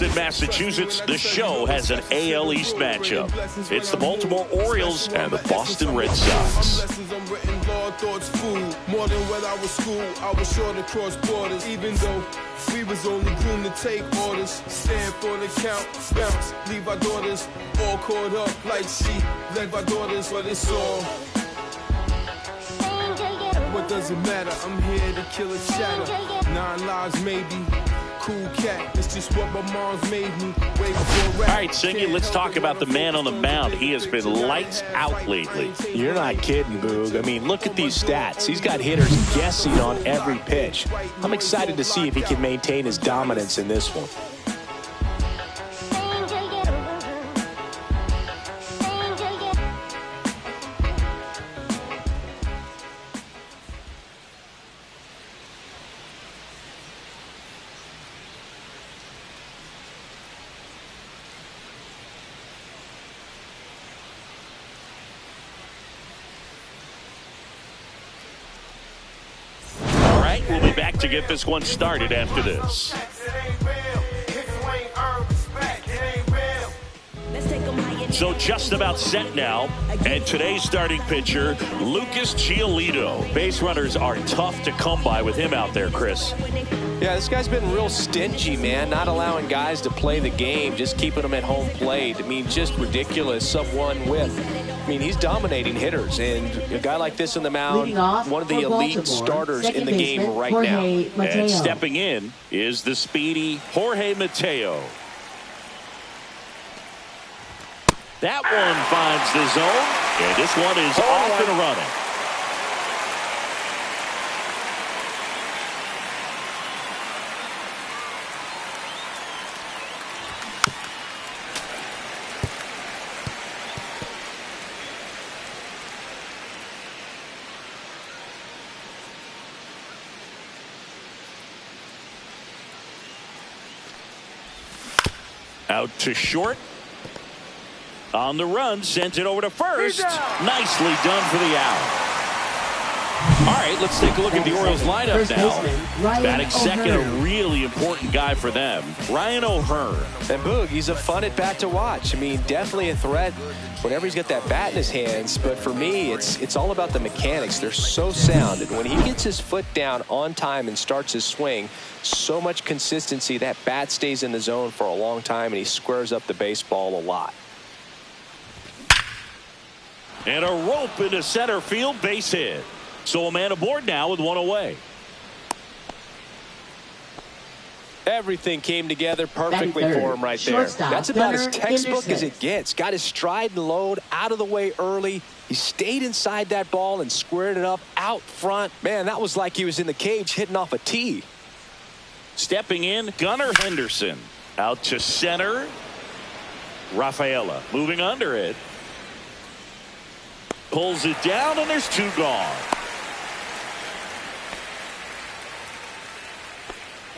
In Massachusetts, the show has an AL East matchup. It's the Baltimore Orioles and the Boston Red Sox. More than what I was school, I was sure to cross borders, even though we was only groomed to take orders. Stand for the count, bounce, leave our daughters all caught up like she led our daughters, but it's all. What does it matter? I'm here to kill a chatter. 9 lives maybe. Cool cat, it's just what my mom's made me. All right, Singy, let's talk about the man on the mound. He has been lights out lately. You're not kidding, Boog. I mean, look at these stats. He's got hitters guessing on every pitch. I'm excited to see if he can maintain his dominance in this one. We'll be back to get this one started after this. So just about set now, and today's starting pitcher, Lucas Giolito. Base runners are tough to come by with him out there, Chris. Yeah, this guy's been real stingy, man, not allowing guys to play the game, just keeping them at home plate. I mean, just ridiculous, sub-1 whip. I mean, he's dominating hitters, and a guy like this on the mound, one of the elite starters in the game right now. And stepping in is the speedy Jorge Mateo. That one finds the zone, and this one is off and running. Out to short. On the run, sends it over to first. Nicely done for the out. All right, let's take a look at the Orioles lineup now. Batting second, a really important guy for them, Ryan O'Hearn. And Boog, he's a fun at bat to watch. I mean, definitely a threat whenever he's got that bat in his hands. But for me, it's all about the mechanics. They're so sound. And when he gets his foot down on time and starts his swing, so much consistency, that bat stays in the zone for a long time, and he squares up the baseball a lot. And a rope into center field, base hit. So a man aboard now with one away. Everything came together perfectly for him right there. That's about as textbook as it gets. Got his stride and load out of the way early. He stayed inside that ball and squared it up out front. Man, that was like he was in the cage hitting off a tee. Stepping in, Gunnar Henderson. Out to center. Rafaela moving under it. Pulls it down, and there's 2 gone.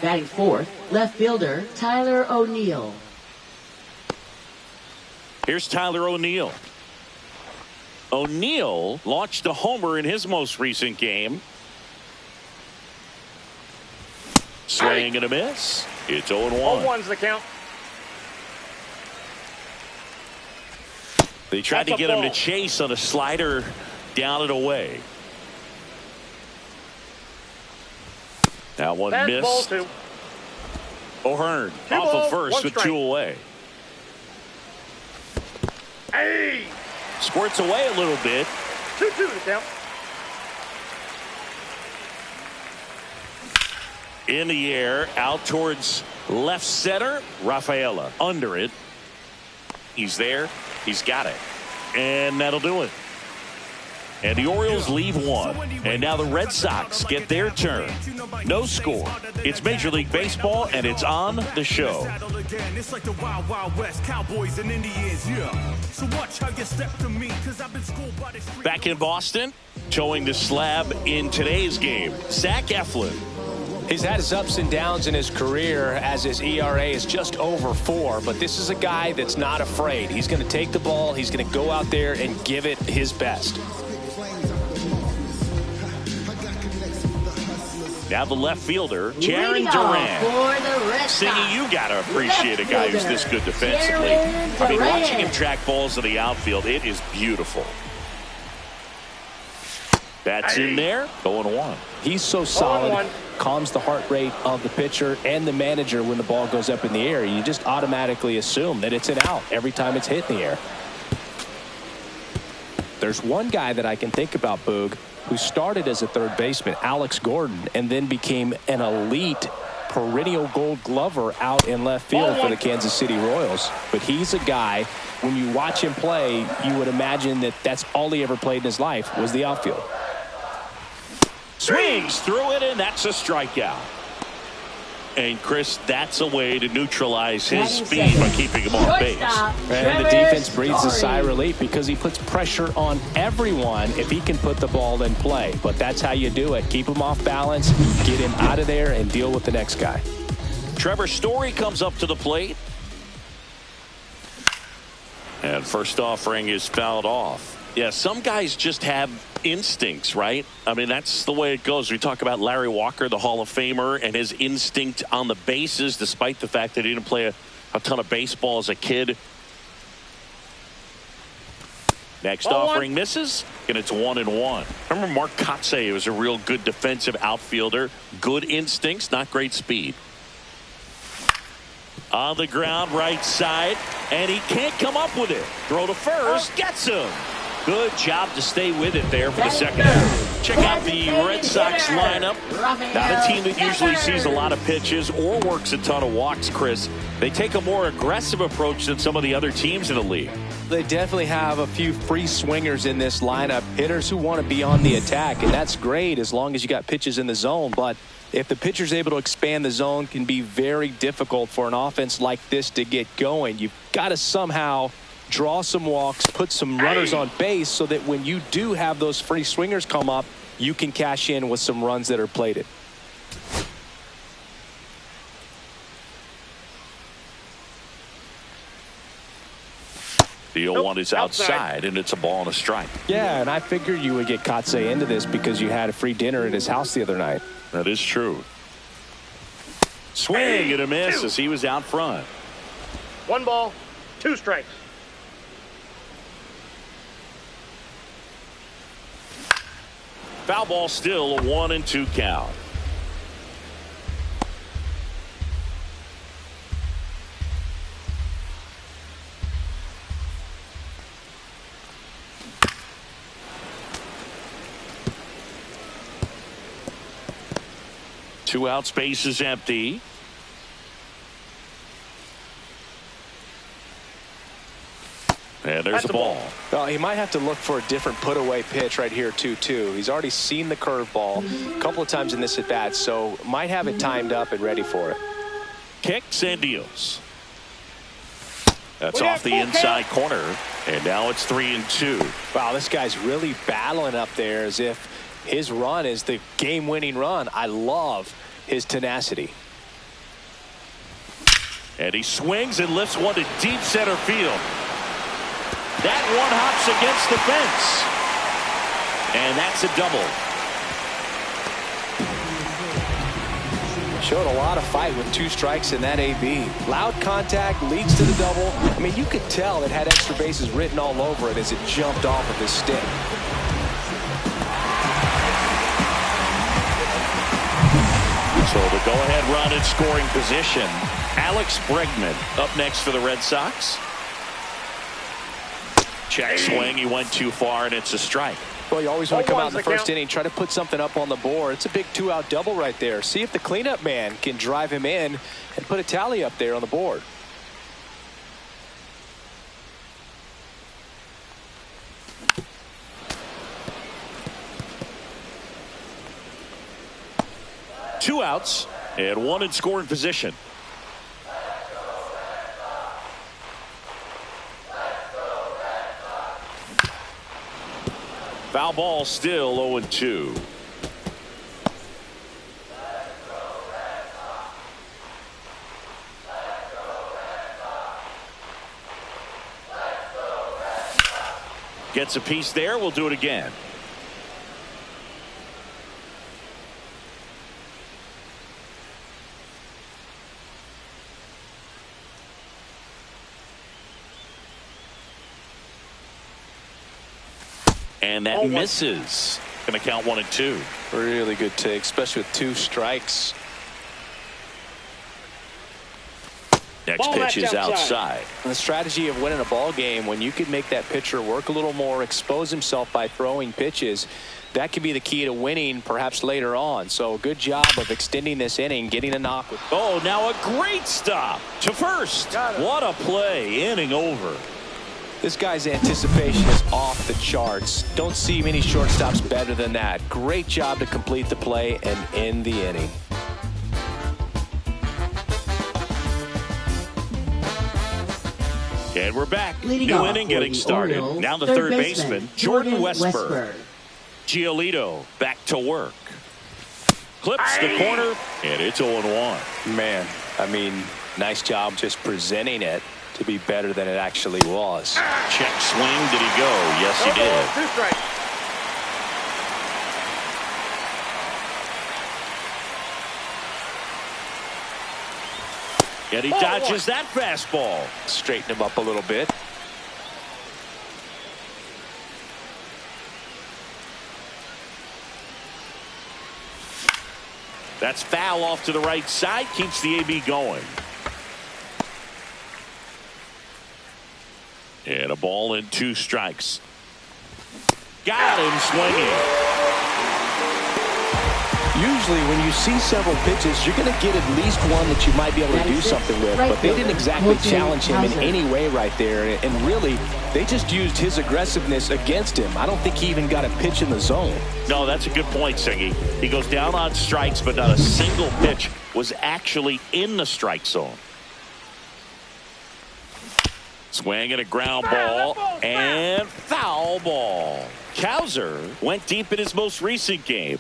Batting fourth, left fielder Tyler O'Neill. Here's Tyler O'Neill. O'Neill launched a homer in his most recent game. Swing and a miss. It's 0-1. 0-1's the count. They tried to get him to chase on a slider down and away. That one missed. O'Hearn off of first with 2 away. Hey! Squirts away a little bit. 2-2 the count. In the air, out towards left center. Rafaela under it. He's there. He's got it. And that'll do it. And the Orioles leave one. And now the Red Sox get their turn. No score. It's Major League Baseball, and it's on the show. It's like the Wild Wild West, Cowboys and Indians, yeah. So watch how you step to me, because I've been schooled by the street. Back in Boston, towing the slab in today's game, Zach Eflin. He's had his ups and downs in his career as his ERA is just over 4, but this is a guy that's not afraid. He's going to take the ball. He's going to go out there and give it his best. Now the left fielder, Leading Jaron off Duran. for the Red Singy, Sox, you got to appreciate a guy who's this good defensively. Jaron I mean, Duran. watching him track balls in the outfield, it is beautiful. That's in there, 0-1. He's so solid, calms the heart rate of the pitcher and the manager when the ball goes up in the air. You just automatically assume that it's an out every time it's hit in the air. There's one guy that I can think about, Boog, who started as a third baseman, Alex Gordon, and then became an elite perennial gold glover out in left field for the Kansas City Royals. But he's a guy, when you watch him play, you would imagine that that's all he ever played in his life was the outfield. Swings through it, and that's a strikeout. And, Chris, that's a way to neutralize his speed by keeping him off base. And the defense breathes a sigh of relief because he puts pressure on everyone if he can put the ball in play. But that's how you do it. Keep him off balance, get him out of there, and deal with the next guy. Trevor Story comes up to the plate. And first offering is fouled off. Yeah, some guys just have instincts, right? I mean, that's the way it goes. We talk about Larry Walker, the Hall of Famer, and his instinct on the bases, despite the fact that he didn't play a ton of baseball as a kid. Next offering misses, and it's 1-1. Remember Mark Kotsay was a real good defensive outfielder. Good instincts, not great speed. On the ground, right side, and he can't come up with it. Throw to first, gets him. Good job to stay with it there for the second out. Check out the Red Sox lineup. Not a team that usually sees a lot of pitches or works a ton of walks, Chris. They take a more aggressive approach than some of the other teams in the league. They definitely have a few free swingers in this lineup, hitters who want to be on the attack, and that's great as long as you got pitches in the zone. But if the pitcher's able to expand the zone, it can be very difficult for an offense like this to get going. You've got to somehow draw some walks, put some runners on base so that when you do have those free swingers come up, you can cash in with some runs that are plated. The 0-1 is outside, and it's a ball and a strike. Yeah, and I figured you would get Kotsay into this because you had a free dinner at his house the other night. That is true. Swing and a miss as he was out front. 1 ball, 2 strikes. Foul ball, still a 1-2 count. Two out, space is empty. And there's a ball. Well, he might have to look for a different put-away pitch right here, 2-2. He's already seen the curveball a couple of times in this at-bat, so might have it timed up and ready for it. Kicks and deals. That's off the inside corner, and now it's 3-2. Wow, this guy's really battling up there as if his run is the game-winning run. I love his tenacity. And he swings and lifts one to deep center field. That one hops against the fence. And that's a double. Showed a lot of fight with 2 strikes in that AB. Loud contact leads to the double. I mean, you could tell it had extra bases written all over it as it jumped off of his stick. So the go-ahead run in scoring position. Alex Bregman up next for the Red Sox. Check swing. He went too far, and it's a strike. Well, you always want to come out in the first inning, try to put something up on the board. It's a big 2-out double right there. See if the cleanup man can drive him in and put a tally up there on the board. Two outs and one in scoring position. Foul ball, still 0-2. Gets a piece there. We'll do it again. And that misses. Going to count 1-2. Really good take, especially with 2 strikes. Next pitch is outside. The strategy of winning a ball game, when you can make that pitcher work a little more, expose himself by throwing pitches, that can be the key to winning perhaps later on. So good job of extending this inning, getting a knock. Oh, now a great stop to first. What a play. Inning over. This guy's anticipation is off the charts. Don't see many shortstops better than that. Great job to complete the play and end the inning. And we're back. Leading New off inning for getting the started. Orioles, Now the third third baseman, baseman, Jordan Westberg. Westberg. Giolito back to work. Clips the corner, and it's 0-1. Man, I mean, nice job just presenting it to be better than it actually was. Check swing. Did he go? Yes, he did. 2 strikes. And he dodges that fastball. Straighten him up a little bit. That's foul off to the right side. Keeps the AB going. And a ball and 2 strikes. Got him swinging. Usually when you see several pitches, you're going to get at least one that you might be able to do something with. But they didn't exactly challenge him in any way right there. And really, they just used his aggressiveness against him. I don't think he even got a pitch in the zone. No, that's a good point, Singy. He goes down on strikes, but not a single pitch was actually in the strike zone. Swing and a ground ball and foul ball. Cowser went deep in his most recent game.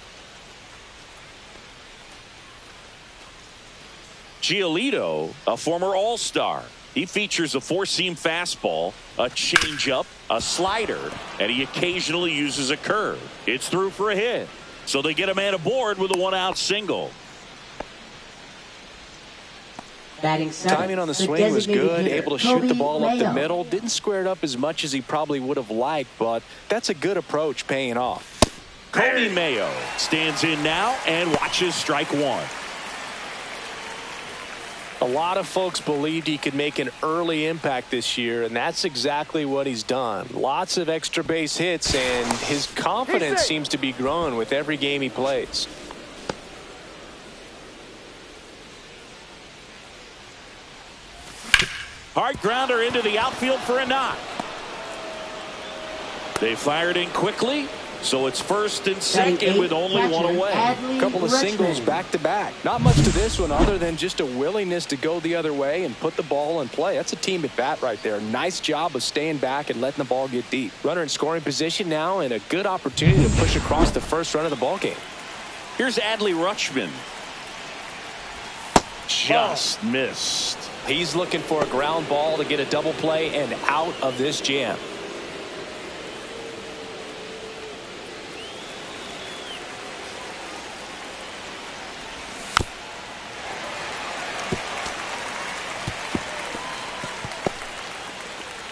Giolito, a former All-Star. He features a 4-seam fastball, a changeup, a slider, and he occasionally uses a curve. It's through for a hit. So they get a man aboard with a 1-out single. Batting seventh, timing on the swing was good, able to shoot the ball up the middle. Didn't square it up as much as he probably would have liked, but that's a good approach paying off. Kobe Mayo stands in now and watches strike 1. A lot of folks believed he could make an early impact this year, and that's exactly what he's done. Lots of extra base hits, and his confidence seems to be growing with every game he plays. Hard grounder into the outfield for a knock. They fired in quickly, so it's first and second with only one away. A couple of singles back-to-back. Not much to this one other than just a willingness to go the other way and put the ball in play. That's a team at bat right there. Nice job of staying back and letting the ball get deep. Runner in scoring position now, and a good opportunity to push across the first run of the ball game. Here's Adley Rutschman. Just missed. He's looking for a ground ball to get a double play and out of this jam.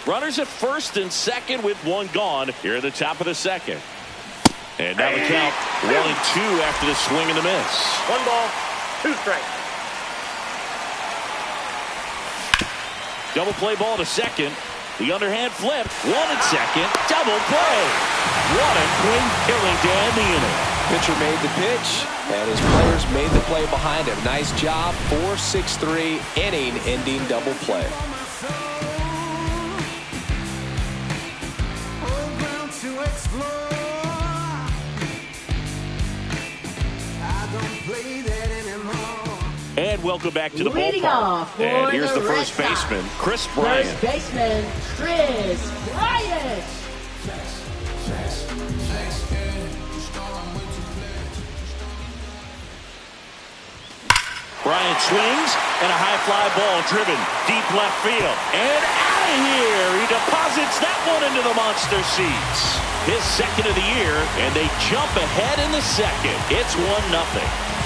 Runners at first and second with one gone here at the top of the second. And now the count 1-2 after the swing and the miss. 1 ball, 2 strikes. Double play ball to second. The underhand flip. 1 at second. Double play. What a quick killing to end the inning. Pitcher made the pitch, and his players made the play behind him. Nice job. 4-6-3 inning-ending double play. And welcome back to the Leading ballpark. off for And here's the the first Red Sox, baseman, Chris Bryant. First baseman, Chris Bryant. Bryant swings, and a high fly ball driven deep left field. And out of here, he deposits that one into the monster seats. His second of the year, and they jump ahead in the second. It's 1-0.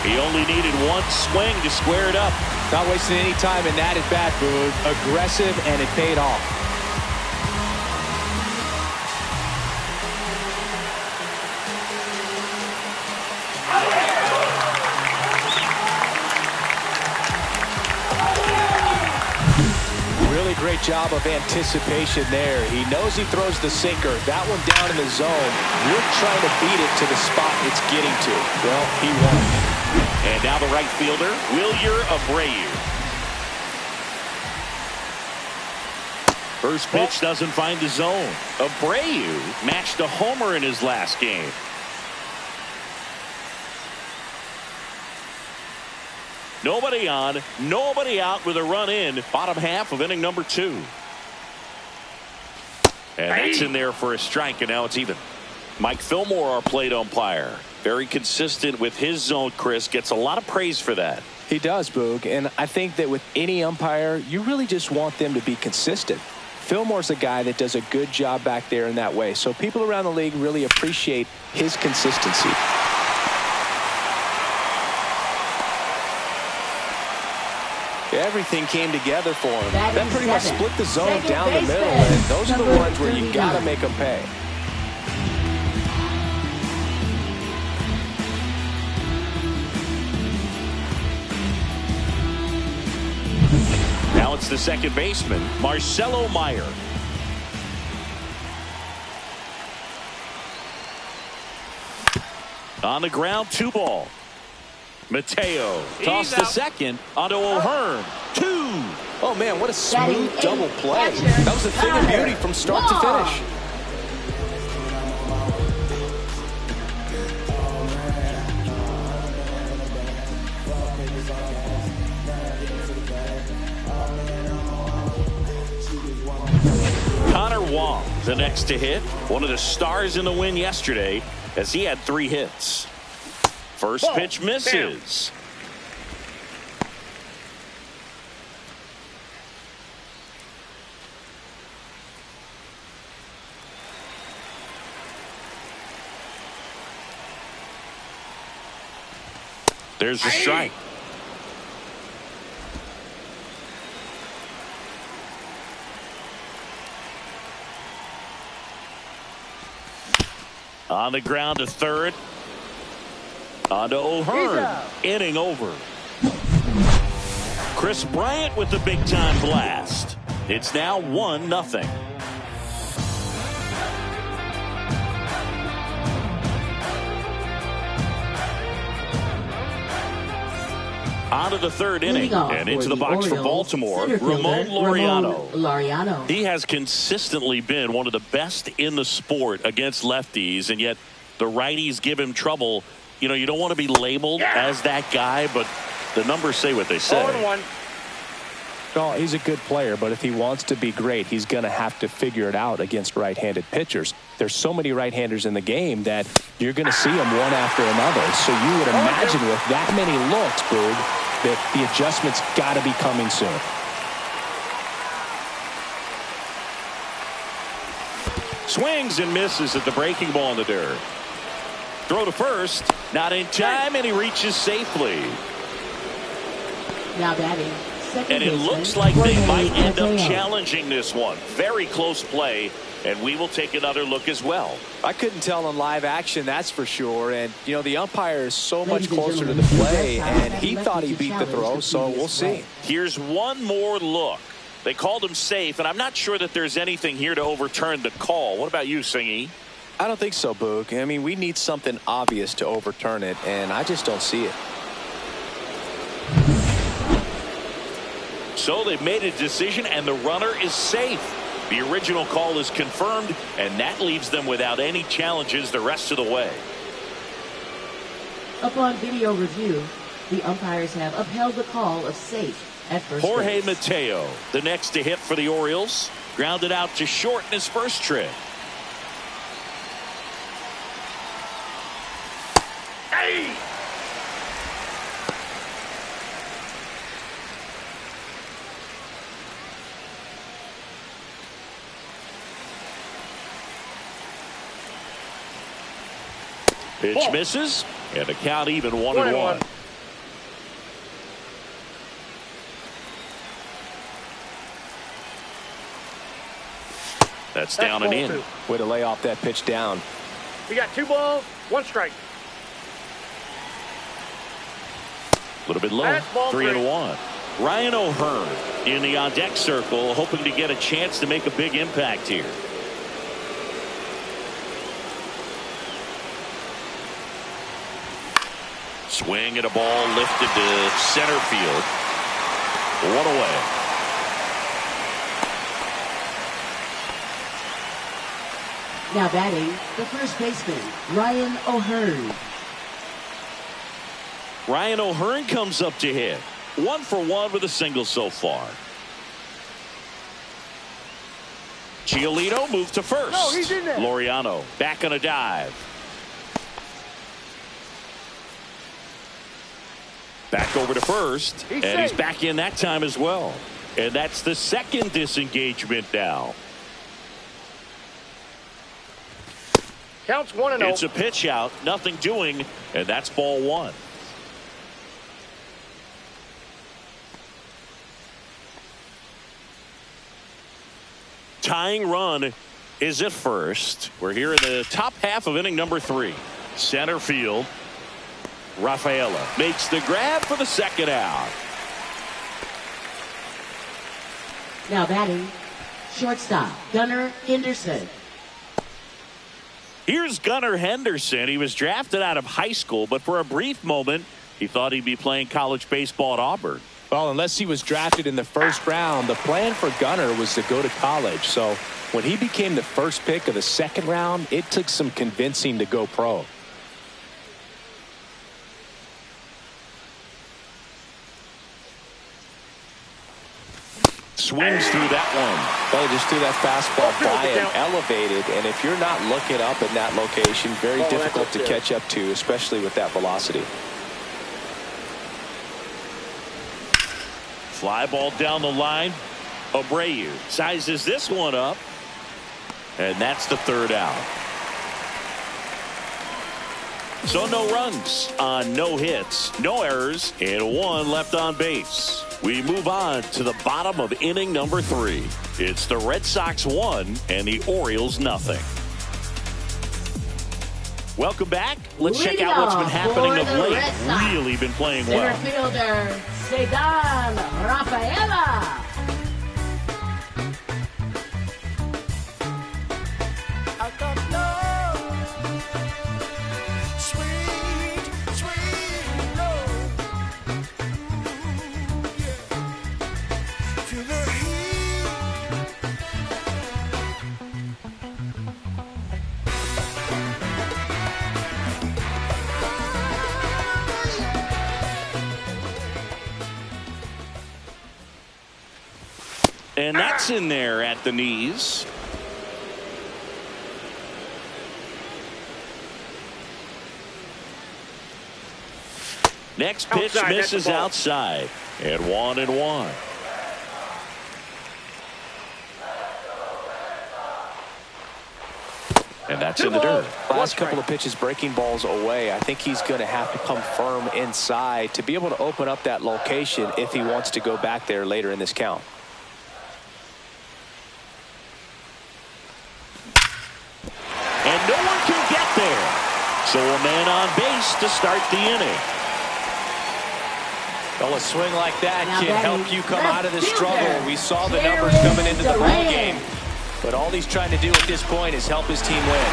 He only needed one swing to square it up. Not wasting any time in that at bat, Boone. Aggressive, and it paid off. really great job of anticipation there. He knows he throws the sinker. That one down in the zone. You're trying to beat it to the spot it's getting to. Well, he won. And now the right fielder, Wilyer Abreu. First pitch doesn't find the zone. Abreu matched a homer in his last game. Nobody on, nobody out with a run in. Bottom half of inning number 2. And that's in there for a strike, and now it's even. Mike Fillmore, our plate umpire. Very consistent with his zone, Chris. Gets a lot of praise for that. He does, Boog. And I think that with any umpire, you really just want them to be consistent. Fillmore's a guy that does a good job back there in that way. So people around the league really appreciate his consistency. Everything came together for him. That pretty much split the zone down the middle, and those are the ones where you got to make them pay. Now it's the second baseman, Marcelo Meyer. On the ground, 2 ball. Mateo tossed to second onto O'Hearn. 2. Oh, man, what a smooth double play. That was a thing of beauty from start to finish. Connor Wong, the next to hit. One of the stars in the win yesterday as he had 3 hits. First pitch misses. There's a strike. On the ground to third. On to O'Hearn. Inning over. Chris Bryant with the big-time blast. It's now 1-0. On to the third inning. And into the box for Baltimore, Ramon Laureano. He has consistently been one of the best in the sport against lefties, and yet the righties give him trouble. You know, you don't want to be labeled as that guy, but the numbers say what they say. 0-1. Well, he's a good player, but if he wants to be great, he's going to have to figure it out against right-handed pitchers. There's so many right-handers in the game that you're going to see them one after another. So you would imagine with that many looks, Boog, that the adjustment's got to be coming soon. Swings and misses at the breaking ball in the dirt. Throw to first, not in time, and he reaches safely. Now batting. And it looks like they might end up challenging this one. Very close play, and we will take another look as well. I couldn't tell in live action, that's for sure. And, you know, the umpire is so much closer to the play, and he thought he beat the throw, so we'll see. Here's one more look. They called him safe, and I'm not sure that there's anything here to overturn the call. What about you, Singy? I don't think so, Boog. I mean, we need something obvious to overturn it, and I just don't see it. So they've made a decision, and the runner is safe. The original call is confirmed, and that leaves them without any challenges the rest of the way. Upon video review, the umpires have upheld the call of safe at first Jorge base. Mateo, the next to hit for the Orioles, grounded out to short in his first trip. Hey! Pitch misses, and the count even 1-1. That's down and in. 2. Way to lay off that pitch down. We got 2 balls, 1 strike. A little bit low. 3-1. Ryan O'Hearn in the on-deck circle, hoping to get a chance to make a big impact here. Swing at a ball lifted to center field. One away. Now batting, the first baseman, Ryan O'Hearn. Ryan O'Hearn comes up to hit. 1 for 1 with a single so far. Giolito moved to first. No, he's in there. Laureano back on a dive. Back over to first, and he's back in that time as well. And that's the second disengagement now. Counts 1-0. It's a pitch out, nothing doing, and that's ball 1. Tying run is at first. We're here in the top half of inning number 3. Center field. Rafaela makes the grab for the second out. Now batting, shortstop, Gunnar Henderson. Here's Gunnar Henderson. He was drafted out of high school, but for a brief moment, he thought he'd be playing college baseball at Auburn. Well, unless he was drafted in the first round, the plan for Gunnar was to go to college. So when he became the first pick of the second round, it took some convincing to go pro. Swings through that one. Well, he just threw that fastball by him, elevated, and if you're not looking up in that location, very difficult to catch up to, especially with that velocity. Fly ball down the line. Abreu sizes this one up, and that's the third out. So no runs on no hits, no errors, and 1 left on base. We move on to the bottom of inning number 3. It's the Red Sox 1 and the Orioles nothing. Welcome back. Let's check out what's been happening of late. Really been playing well. Center fielder, Cedar Rafaela. And that's in there at the knees. Next pitch misses outside. And 1-1. And that's in the dirt. Last couple of pitches breaking balls away. I think he's going to have to come firm inside to be able to open up that location if he wants to go back there later in this count. And no one can get there. So a man on base to start the inning. Well, a swing like that now can help you come out of the struggle. fielder, We saw the numbers coming into the ball game. But all he's trying to do at this point is help his team win.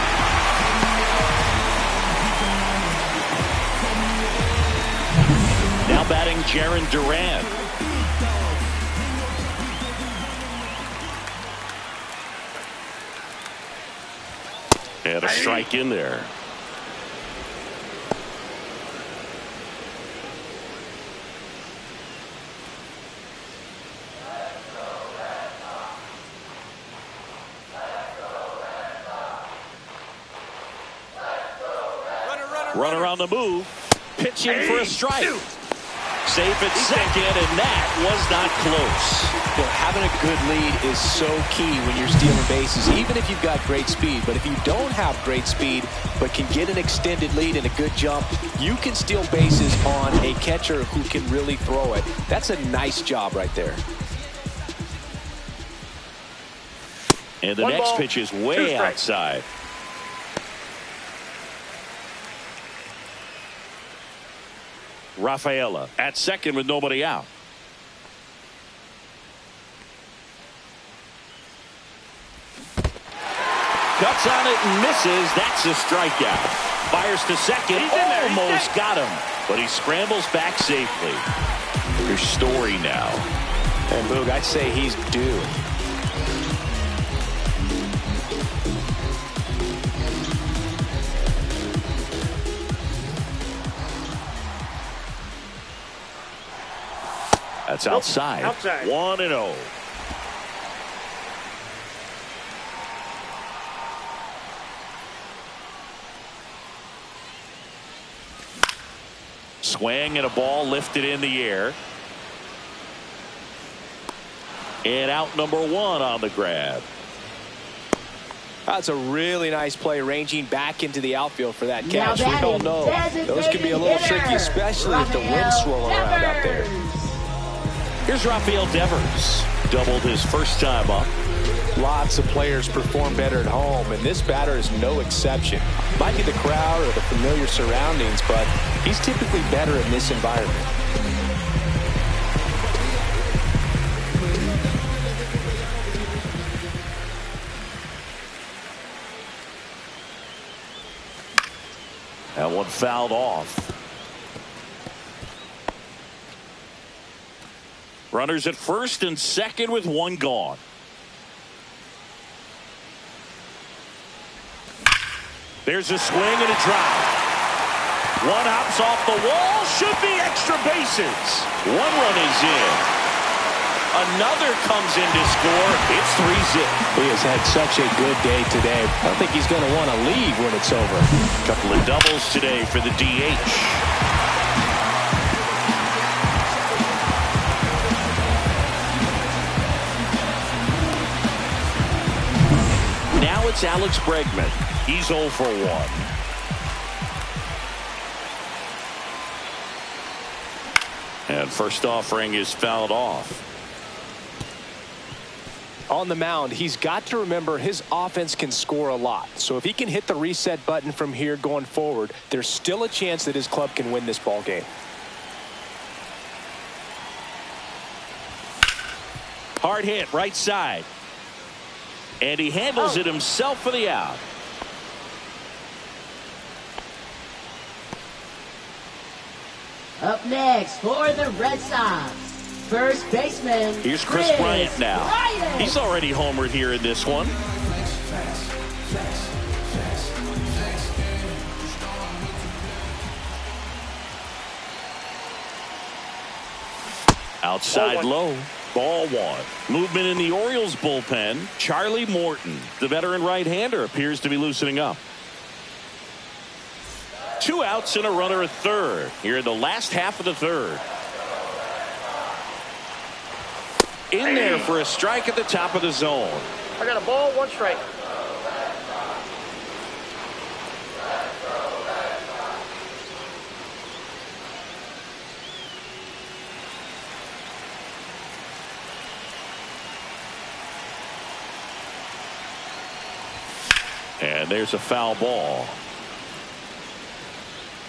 Now batting Jarren Duran. And a strike in there. Runner on the move. Pitching for a strike. Safe at second, and that was not close. You know, having a good lead is so key when you're stealing bases, even if you've got great speed. But if you don't have great speed but can get an extended lead and a good jump, you can steal bases on a catcher who can really throw it. That's a nice job right there. And the next pitch is way outside. Rafaela at second with nobody out. Cuts on it and misses. That's a strikeout. Fires to second. Almost got him. But he scrambles back safely. Here's Story now. And Boog, I'd say he's due. That's outside. 1-0. Swing and a ball lifted in the air. And out number 1 on the grab. That's a really nice play, ranging back into the outfield for that catch. We all know those can be a little tricky, especially if the wind's swirling around out there. Here's Rafael Devers. Doubled his first time up. Lots of players perform better at home, and this batter is no exception. Might be the crowd or the familiar surroundings, but he's typically better in this environment. That one fouled off. Runners at first and second with 1 gone. There's a swing and a drive. One hops off the wall. Should be extra bases. 1 run is in. Another comes in to score. It's 3-zip. He has had such a good day today. I don't think he's going to want to leave when it's over. Couple of doubles today for the DH. Now it's Alex Bregman. He's 0 for 1. And first offering is fouled off. On the mound, he's got to remember his offense can score a lot. So if he can hit the reset button from here going forward, there's still a chance that his club can win this ball game. Hard hit right side. And he handles it himself for the out. Up next for the Red Sox, first baseman. Here's Chris Bryant now. He's already homered here in this one. Outside low. Ball 1. Movement in the Orioles bullpen. Charlie Morton, the veteran right-hander, appears to be loosening up. 2 outs and a runner at third here in the last half of the third. In there for a strike at the top of the zone. I got a ball, 1 strike. And there's a foul ball.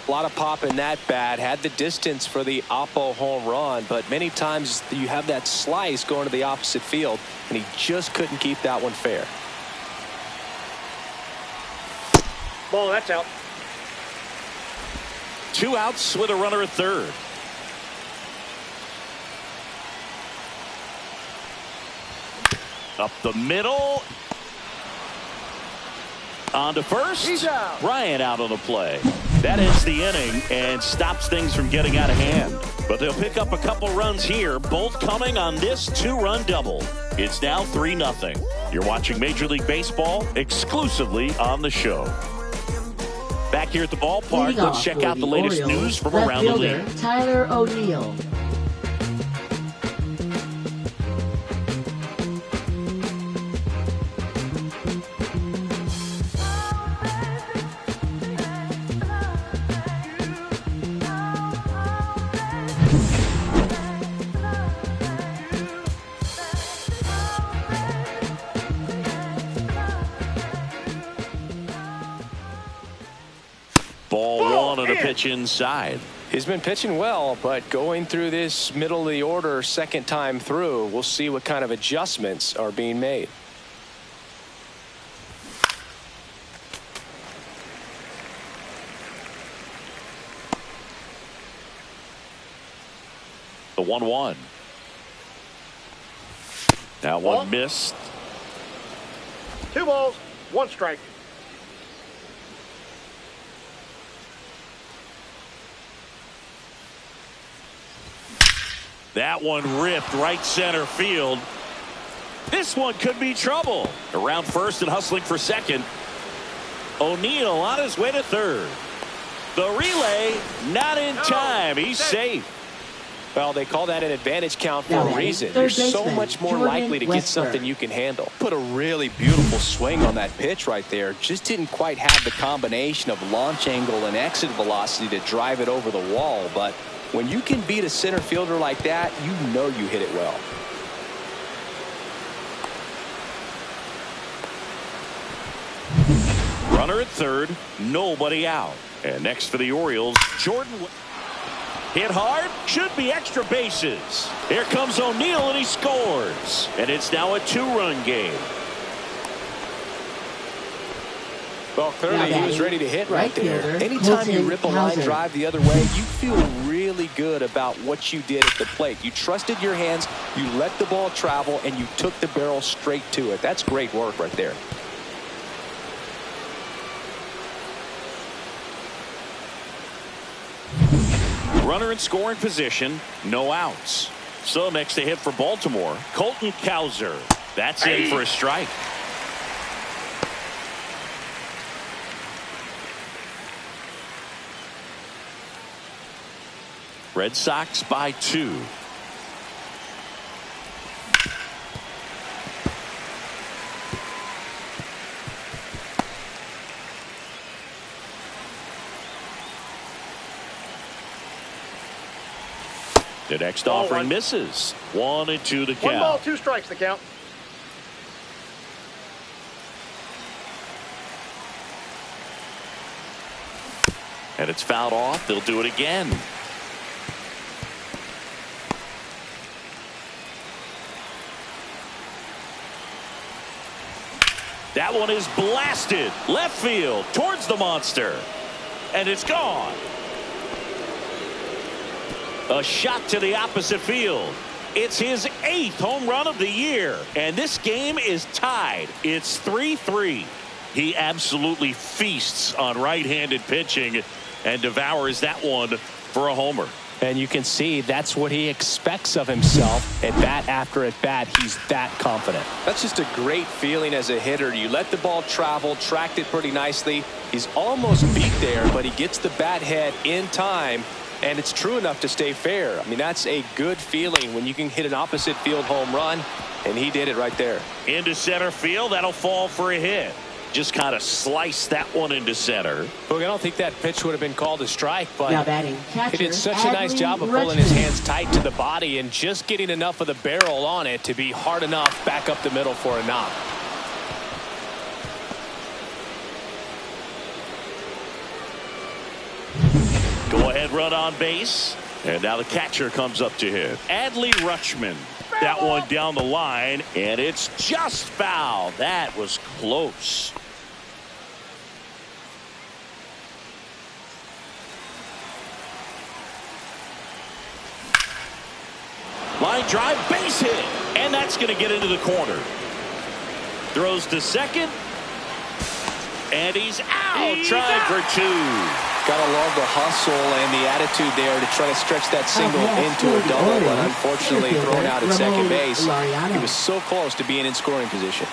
A lot of pop in that bat. Had the distance for the Oppo home run, but many times you have that slice going to the opposite field, and he just couldn't keep that one fair. Ball, that's out. 2 outs with a runner at third. Up the middle. On to first. He's out. Bryant out on the play. That ends the inning and stops things from getting out of hand. But they'll pick up a couple runs here, both coming on this 2-run double. It's now 3-0. You're watching Major League Baseball exclusively on the show. Back here at the ballpark, let's check out the latest news from around the league. Tyler O'Neill. Ball 1 on a pitch inside. He's been pitching well, but going through this middle of the order second time through, we'll see what kind of adjustments are being made. The 1-1. That one missed. 2 balls, 1 strike. That one ripped right center field. This one could be trouble. Around first and hustling for second. O'Neill on his way to third. The relay not in time. He's safe. Well, they call that an advantage count for a reason. You're so much more likely to get something you can handle. Put a really beautiful swing on that pitch right there. Just didn't quite have the combination of launch angle and exit velocity to drive it over the wall. But when you can beat a center fielder like that, you know you hit it well. Runner at third, nobody out. And next for the Orioles, Jordan hit hard, should be extra bases. Here comes O'Neill and he scores. And it's now a 2-run game. Well, clearly he was ready to hit right there. Anytime you rip a line drive the other way, you feel really good about what you did at the plate. You trusted your hands, you let the ball travel, and you took the barrel straight to it. That's great work right there. Runner in scoring position, no outs. So next to hit for Baltimore, Colton Cowser. That's in for a strike. Red Sox by 2. The next offering misses. 1-2 the count. 1 ball, 2 strikes the count. And it's fouled off. They'll do it again. That one is blasted left field towards the monster. And it's gone. A shot to the opposite field. It's his 8th home run of the year. And this game is tied. It's 3-3. He absolutely feasts on right-handed pitching and devours that one for a homer. And you can see that's what he expects of himself. At bat after at bat, he's that confident. That's just a great feeling as a hitter. You let the ball travel, tracked it pretty nicely. He's almost beat there, but he gets the bat head in time. And it's true enough to stay fair. I mean, that's a good feeling when you can hit an opposite field home run, and he did it right there. Into center field, that'll fall for a hit. Just kind of sliced that one into center. Look, I don't think that pitch would have been called a strike, but now batting catcher, he did such a nice job of pulling his hands tight to the body and just getting enough of the barrel on it to be hard enough back up the middle for a knock. Go ahead run on base. And now the catcher comes up to hit. Adley Rutschman. That one down the line. And it's just foul. That was close. Line drive, base hit. And that's going to get into the corner. Throws to second. And he's out. Trying for 2. Gotta love the hustle and the attitude there to try to stretch that single into a double, but unfortunately thrown out at second base. He was so close to being in scoring position.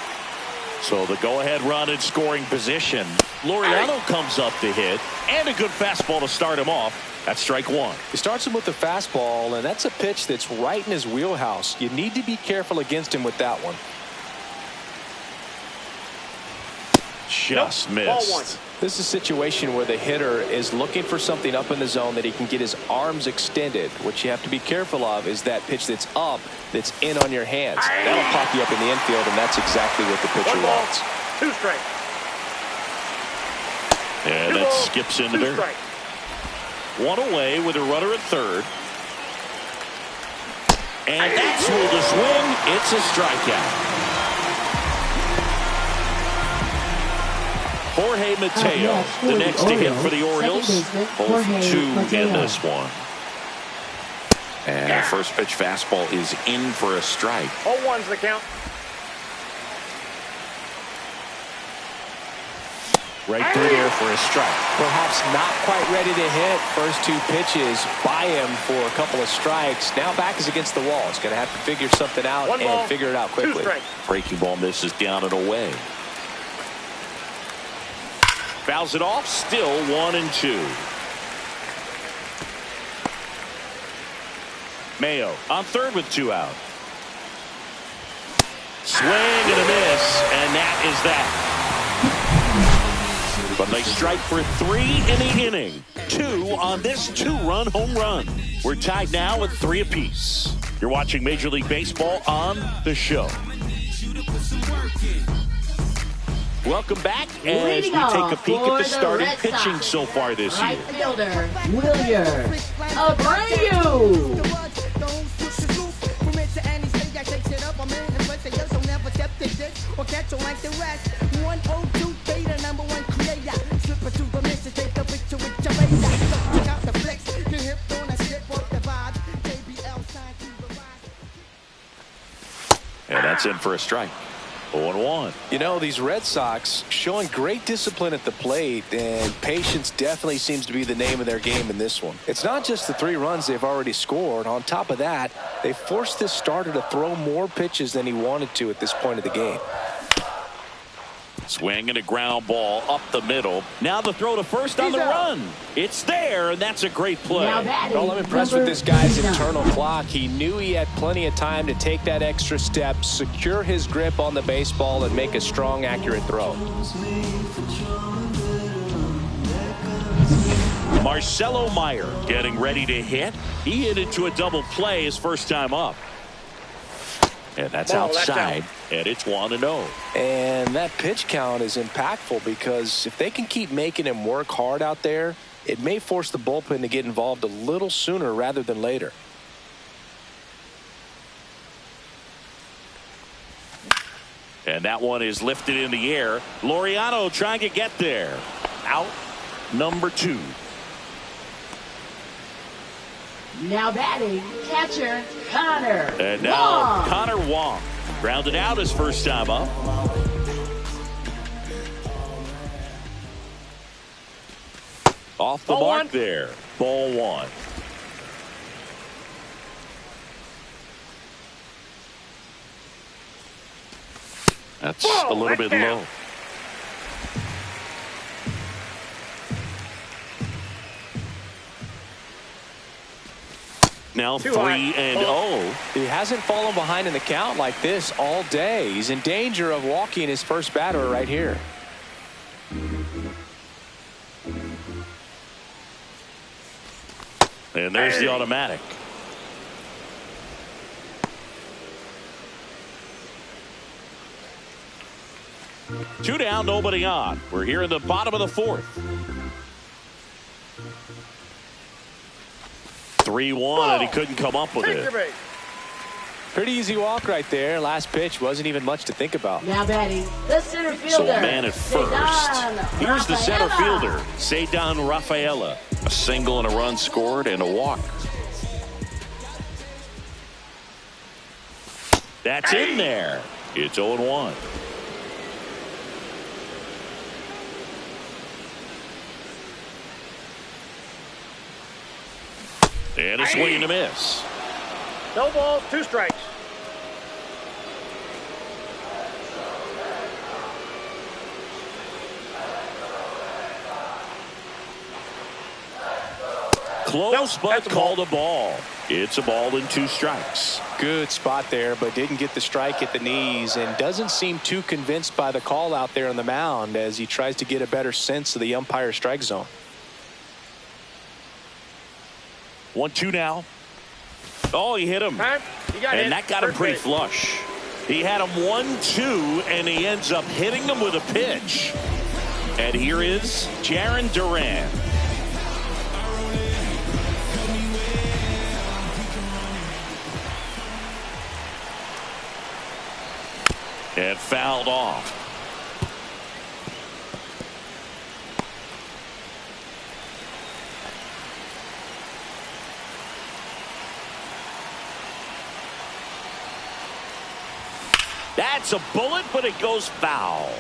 So the go-ahead run in scoring position. Laureano comes up to hit, and a good fastball to start him off. That's strike 1. He starts him with the fastball, and that's a pitch that's right in his wheelhouse. You need to be careful against him with that one. Just missed. This is a situation where the hitter is looking for something up in the zone that he can get his arms extended. What you have to be careful of is that pitch that's up, that's in on your hands. That'll pop you up in the infield, and that's exactly what the pitcher wants. 2 strikes. And that skips into there. One away with a runner at third. And that's ruled a swing. It's a strikeout. Jorge Mateo, the next to hit for the Orioles. 0-2 in this one. And the first pitch fastball is in for a strike. 0-1's the count. Right through there for a strike. Perhaps not quite ready to hit. First two pitches by him for a couple of strikes. Now back is against the wall. He's going to have to figure something out and figure it out quickly. Breaking ball misses down and away. Fouls it off. Still 1-2. Mayo on third with 2 out. Swing and a miss, and that is that. But they strike for 3 in the inning. 2 on this 2-run home run. We're tied now at 3 apiece. You're watching Major League Baseball on the show. Welcome back as we take a peek at the starting pitching so far this year. Right fielder, Willier Abreu. And that's in for a strike. 0-1. You know, these Red Sox showing great discipline at the plate, and patience definitely seems to be the name of their game in this one. It's not just the 3 runs they've already scored. On top of that, they forced this starter to throw more pitches than he wanted to at this point of the game. Swing and a ground ball up the middle. Now the throw to first on the run. It's there, and that's a great play. Well, I'm impressed with this guy's internal clock. He knew he had plenty of time to take that extra step, secure his grip on the baseball, and make a strong, accurate throw. Marcelo Meyer getting ready to hit. He hit into a double play his first time up. And that's outside, and it's 1-0. And that pitch count is impactful because if they can keep making him work hard out there, it may force the bullpen to get involved a little sooner rather than later. And that one is lifted in the air. Laureano trying to get there. Out number 2. Now batting, catcher, Connor And now Wong. Connor Wong. Grounded out his first time up. Off the mark there. Ball 1. That's a little bit low. Now 3-0. He hasn't fallen behind in the count like this all day. He's in danger of walking his first batter right here. And there's the automatic. Two down, nobody on. We're here in the bottom of the 4th. 3-1, and he couldn't come up with it. Pretty easy walk right there. Last pitch wasn't even much to think about. Now batting, the center fielder. So a man at first. Here's the center fielder, Cedar Rafaela. A single and a run scored and a walk. That's in there. It's 0-1. And a swing and a miss. No balls, 2 strikes. Close, but called a ball. It's a ball and 2 strikes. Good spot there, but didn't get the strike at the knees and doesn't seem too convinced by the call out there on the mound as he tries to get a better sense of the umpire strike zone. 1-2 now. Oh, he hit him. And that got him pretty flush. He had him 1-2, and he ends up hitting him with a pitch. And here is Jarren Duran. And fouled off. It's a bullet, but it goes foul.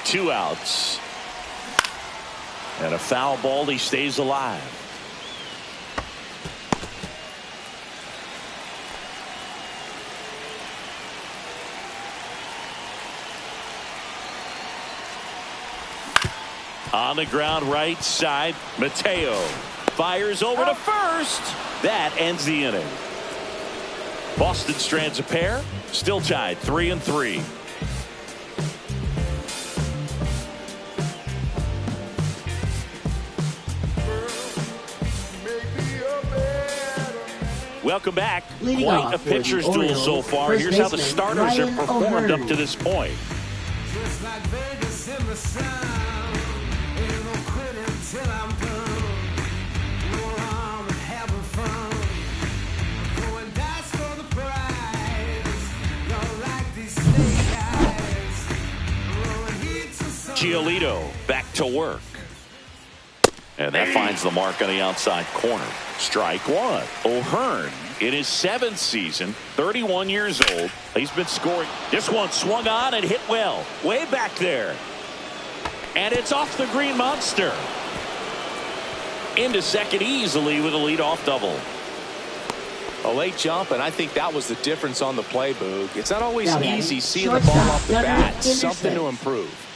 Two outs. And a foul ball. He stays alive. On the ground right side, Mateo fires over to first. That ends the inning. Boston strands a pair, still tied 3-3. Welcome back. Leading Quite off a for the pitcher's duel Orioles, so far. first Here's how the baseman starters have Ryan performed O'Hearn. up to this point. Just like Vegas in the sun. Ain't no quitting till I'm done. Roll on and having fun. Going dice for the prize. Don't like these snake eyes. Rolling heat to sun. Giolito back to work. And that finds the mark on the outside corner. Strike one. O'Hearn in his 7th season, 31 years old. He's been scoring. This one swung on and hit well. Way back there. And it's off the green monster. Into second easily with a leadoff double. A late jump, and I think that was the difference on the play, Boog. It's not always Now easy batting, seeing the ball shortstop, off the Gunnar bat. Henderson. Something to improve.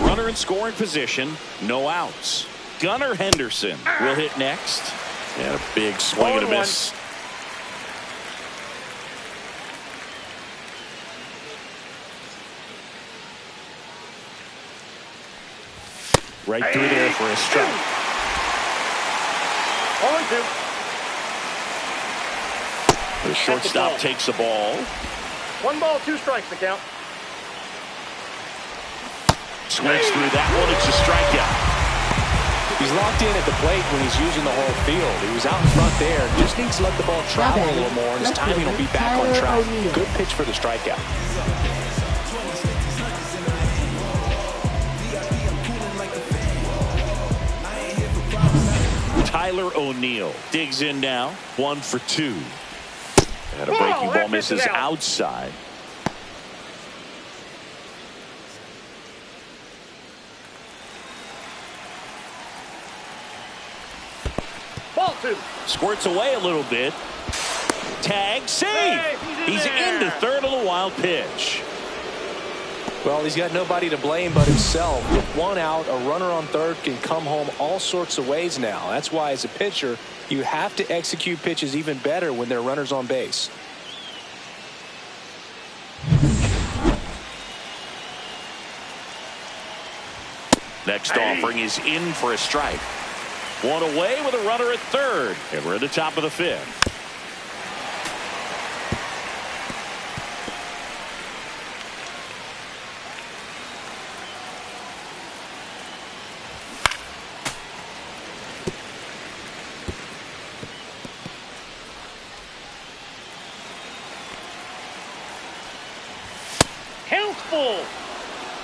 Runner in scoring position. No outs. Gunnar Henderson will hit next. And a big swing and a miss. Right through there for a strike. Only two. The shortstop takes the ball. 1 ball, 2 strikes to count. Swings through that one. It's a strikeout. He's locked in at the plate when he's using the whole field. He was out in front there. Just needs to let the ball travel a little more, and his timing will be back on track. Good pitch for the strikeout. Tyler O'Neill digs in now. 1 for 2. And a breaking ball misses outside. Ball 2. Squirts away a little bit. Tag, save. He's into third on the wild pitch. Well, he's got nobody to blame but himself. With 1 out, a runner on third can come home all sorts of ways now. That's why, as a pitcher, you have to execute pitches even better when there are runners on base. Next offering is in for a strike. 1 away with a runner at third. And we're at the top of the 5th. Count full.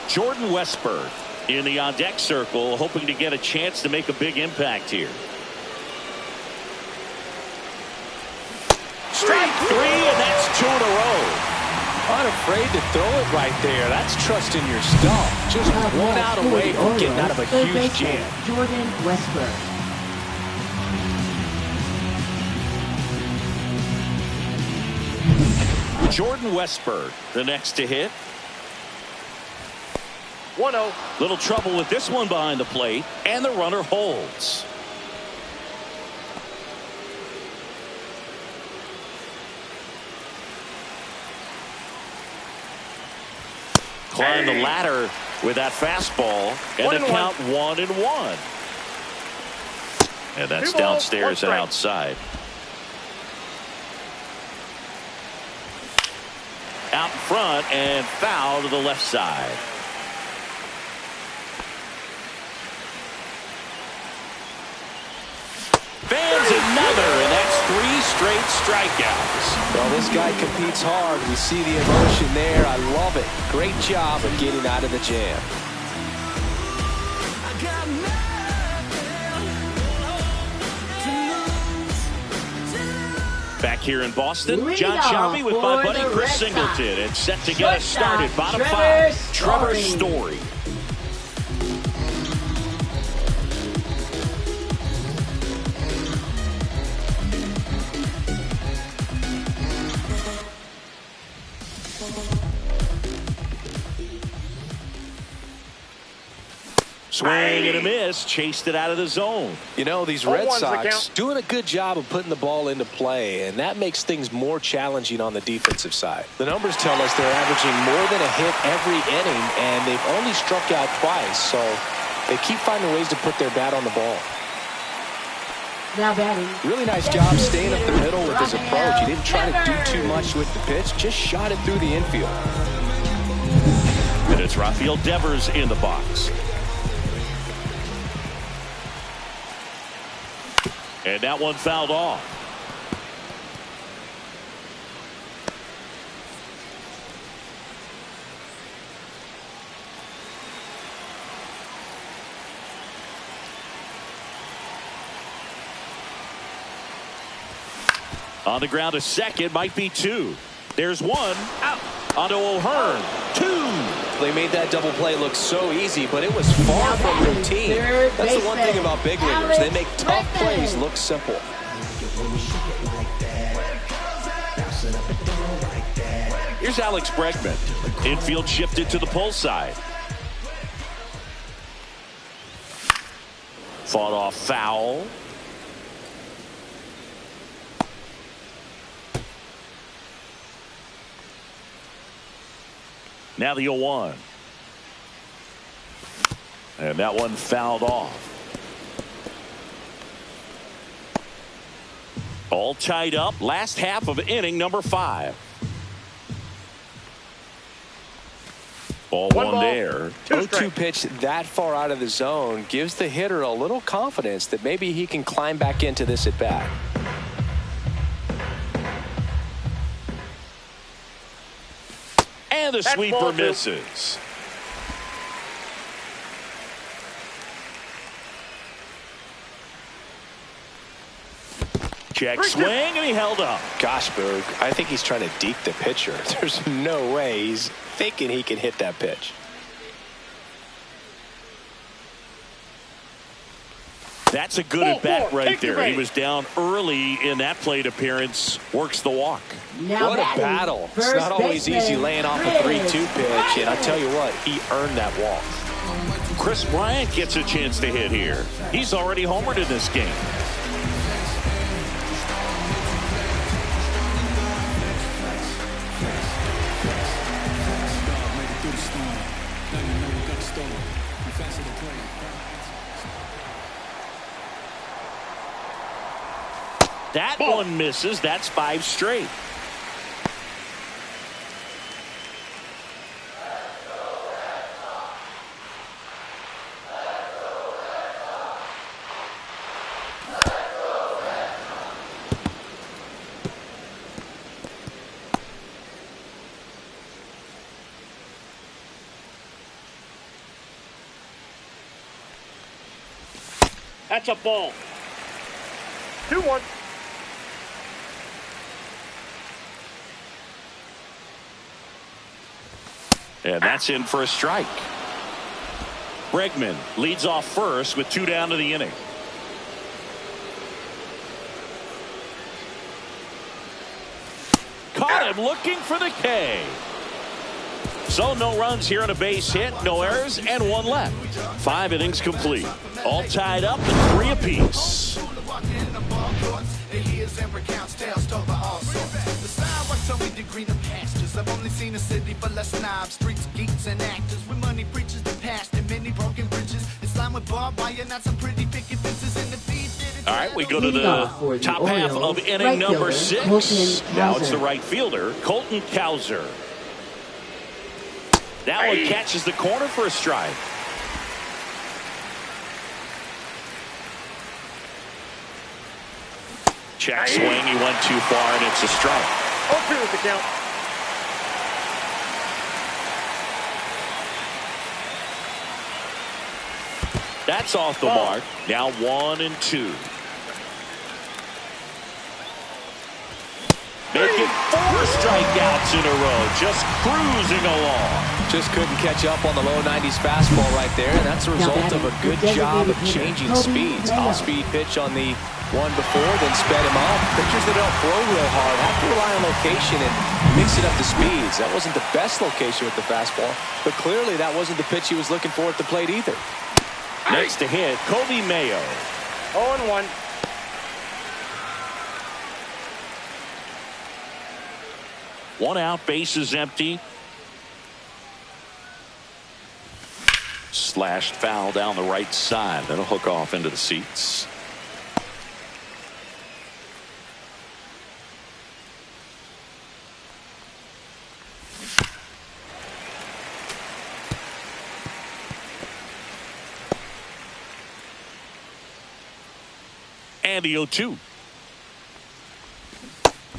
Jordan Westberg in the on-deck circle, hoping to get a chance to make a big impact here. Strike 3, and that's 2 in a row. Unafraid to throw it right there. That's trusting your stuff. Just 1 out away from getting out of a huge jam. Jordan Westberg. Jordan Westberg, the next to hit. 1-0. Little trouble with this one behind the plate, and the runner holds. Climb the ladder with that fastball, and the count 1-1. And that's 2 balls, downstairs 1 and strike. outside. Out in front and foul to the left side. Fans another, and that's 3 straight strikeouts. Well, this guy competes hard. We see the emotion there. I love it. Great job of getting out of the jam. Back here in Boston, Lead John off Shelby with for my buddy the Chris Red Singleton. Sox. And set to get us started. Shortstop, Bottom Trevor 5, Trevor Story. Story. Swing and a miss, chased it out of the zone. You know, these Ball Red one's the Sox count. doing a good job of putting the ball into play, and that makes things more challenging on the defensive side. The numbers tell us they're averaging more than a hit every inning, and they've only struck out twice, so they keep finding ways to put their bat on the ball. Now batting. Really nice job staying up the middle with his approach. He didn't try to do too much with the pitch, just shot it through the infield. And it's Rafael Devers in the box. And that one fouled off. On the ground to second, might be 2. There's 1 out. Onto O'Hearn, 2. They made that double play look so easy, but it was far from routine. That's the one thing about big leaguers. They make tough plays look simple. Here's Alex Bregman. Infield shifted to the pull side. Fought off foul. Now the 0-1. And that one fouled off. All tied up. Last half of inning number 5. Ball one there. 0-2 pitch that far out of the zone gives the hitter a little confidence that maybe he can climb back into this at bat. And the sweeper misses. Check swing, and he held up. Gosh, Boog, I think he's trying to deke the pitcher. There's no way he's thinking he can hit that pitch. That's a good at bat right there. He was down early in that plate appearance. Works the walk. Now what a battle. It's not always easy laying off a 3-2 pitch, and I'll tell you what, he earned that walk. Chris Bryant gets a chance to hit here. He's already homered in this game. That one misses. That's 5 straight. That's a ball. 2-1. And that's in for a strike. Bregman leads off first with 2 down to the inning. Caught him looking for the K. So no runs here on a base hit, no errors, and 1 left. 5 innings complete. All tied up at 3 apiece. I've only seen a city for less snobs, streets, geeks, and actors with money preachers the past and many broken bridges. It's time with barbed wire, not some pretty picket fences in the deep. All right, we go to the top half of inning number 6. Now it's the right fielder, Colton Cowser. That one catches the corner for a strike. Check swing. He went too far, and it's a strike. 0-2 is the count. That's off the mark. Now 1-2. Making 4 strikeouts in a row. Just cruising along. Just couldn't catch up on the low 90s fastball right there, and that's a result of a good job of changing speeds. Off-speed pitch on the one before, then sped him up. Pitchers that don't throw real hard have to rely on location and mixing up the speeds. That wasn't the best location with the fastball, but clearly that wasn't the pitch he was looking for at the plate either. Next to hit, Kobe Mayo. 0-1. One out, bases empty. Slashed foul down the right side. That'll hook off into the seats. And the 0-2.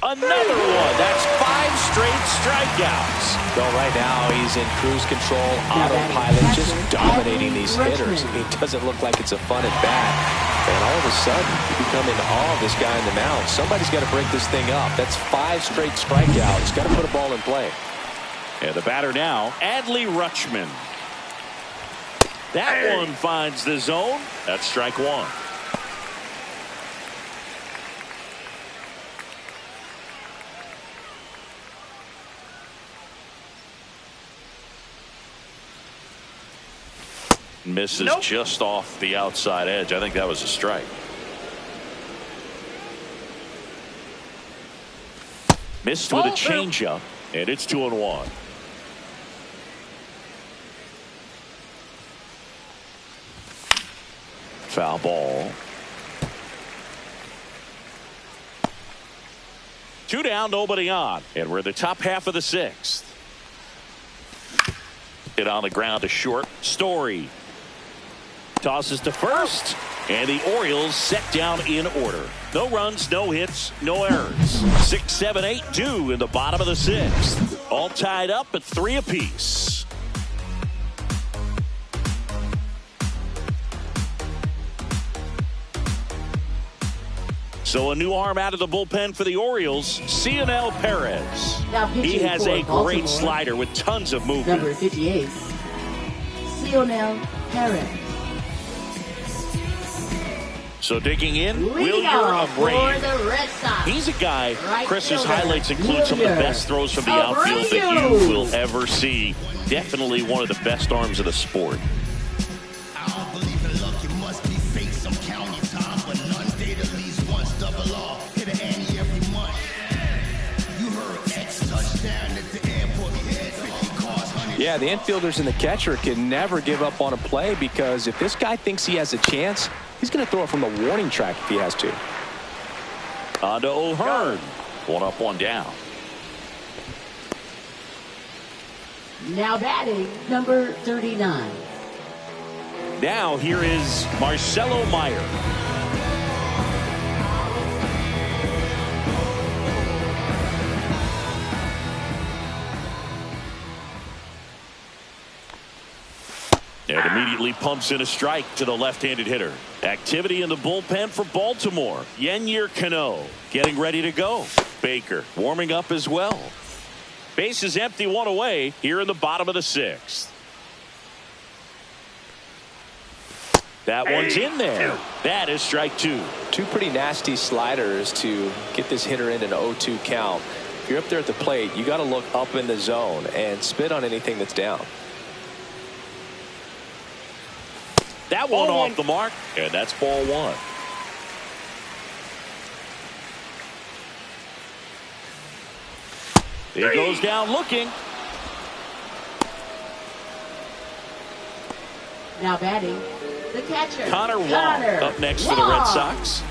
Another one. That's 5 straight strikeouts. Well, right now he's in cruise control, autopilot, just dominating these hitters. It doesn't look like it's a fun at bat. And all of a sudden, you become in awe of this guy in the mound. Somebody's got to break this thing up. That's 5 straight strikeouts. Got to put a ball in play. And the batter now, Adley Rutschman. That one finds the zone. That's strike 1. Misses just off the outside edge. I think that was a strike. Missed with a changeup, and it's 2-1. Foul ball. 2 down, nobody on, and we're in the top half of the 6th. Hit on the ground to short. Story tosses to first, and the Orioles set down in order. No runs, no hits, no errors. 6, 7, 8, 2 in the bottom of the 6th. All tied up at 3 apiece. So a new arm out of the bullpen for the Orioles, Cionel Perez. He has a great slider with tons of movement. Number 58, Cionel Perez. So digging in, Leading off for the Red Sox. He's a guy, Right Chris's fielder, highlights include some of the best throws from the outfield that you will ever see. Definitely one of the best arms of the sport. I don't believe in luck, it must be fake. Some count your time, but none date at least once. Double off, hit an Annie every month. You heard X touchdown at the airport. He had 50 cars, 100. Yeah, the infielders and the catcher can never give up on a play, because if this guy thinks he has a chance, he's going to throw it from the warning track if he has to. On to O'Hearn. 1 up, 1 down. Now batting, number 39. Now here is Marcelo Meyer. And immediately pumps in a strike to the left-handed hitter. Activity in the bullpen for Baltimore. Yennier Cano getting ready to go. Baker warming up as well. Base is empty, 1 away here in the bottom of the 6th. That one's in there. That is strike 2. 2 pretty nasty sliders to get this hitter in an 0-2 count. If you're up there at the plate, you got to look up in the zone and spit on anything that's down. That one off the mark, and that's ball 1. He goes down looking. Now batting, the catcher, Connor Wong up next for the Red Sox.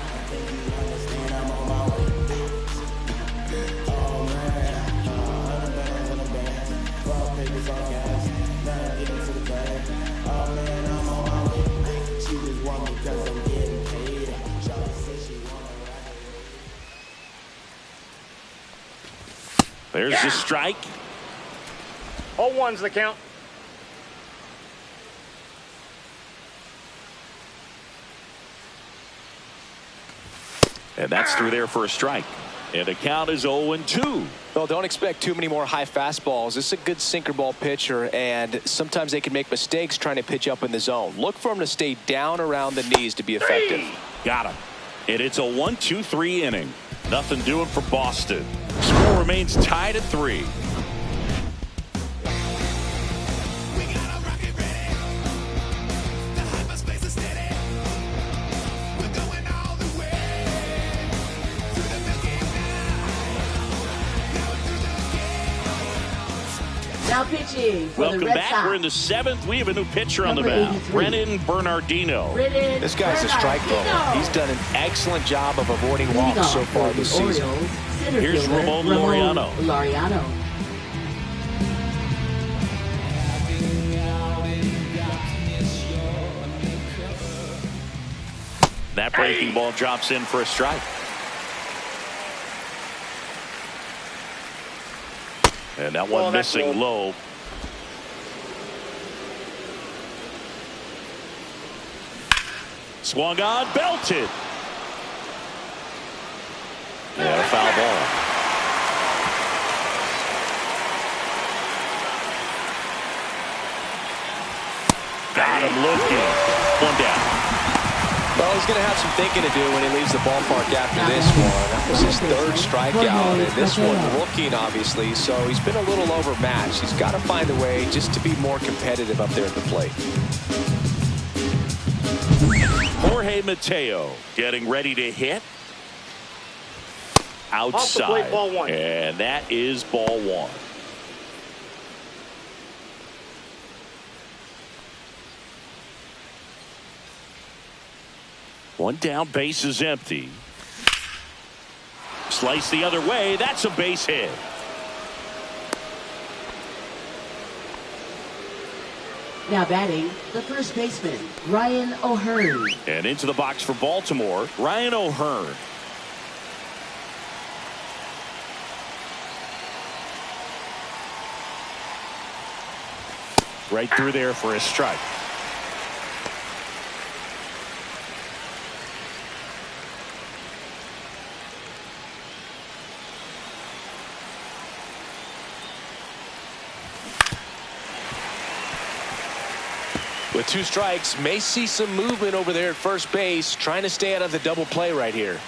There's the strike. 0-1's the count. And that's through there for a strike. And the count is 0-2. Well, don't expect too many more high fastballs. This is a good sinker ball pitcher, and sometimes they can make mistakes trying to pitch up in the zone. Look for him to stay down around the knees to be effective. Got him. And it's a 1-2-3 inning. Nothing doing for Boston. Score remains tied at 3. Now pitching for Welcome the Red back. Sox. We're in the 7th. We have a new pitcher on the Number mound. 83. Brennan Bernardino. This guy's a strike thrower. He's done an excellent job of avoiding walks so far this season. Here's Ramon Laureano. That breaking ball drops in for a strike. And that one missing low. Swung on, belted. And a foul ball. Got him looking. One down. Well, he's going to have some thinking to do when he leaves the ballpark after this one. That was his 3rd strikeout, and this one looking, obviously, so he's been a little overmatched. He's got to find a way just to be more competitive up there at the plate. Jorge Mateo getting ready to hit. Outside. Off the plate, ball 1. And that is ball 1. One down, base is empty. Slice the other way. That's a base hit. Now batting, the first baseman, Ryan O'Hearn. And into the box for Baltimore, Ryan O'Hearn. Right through there for a strike. With 2 strikes, may see some movement over there at first base, trying to stay out of the double play right here.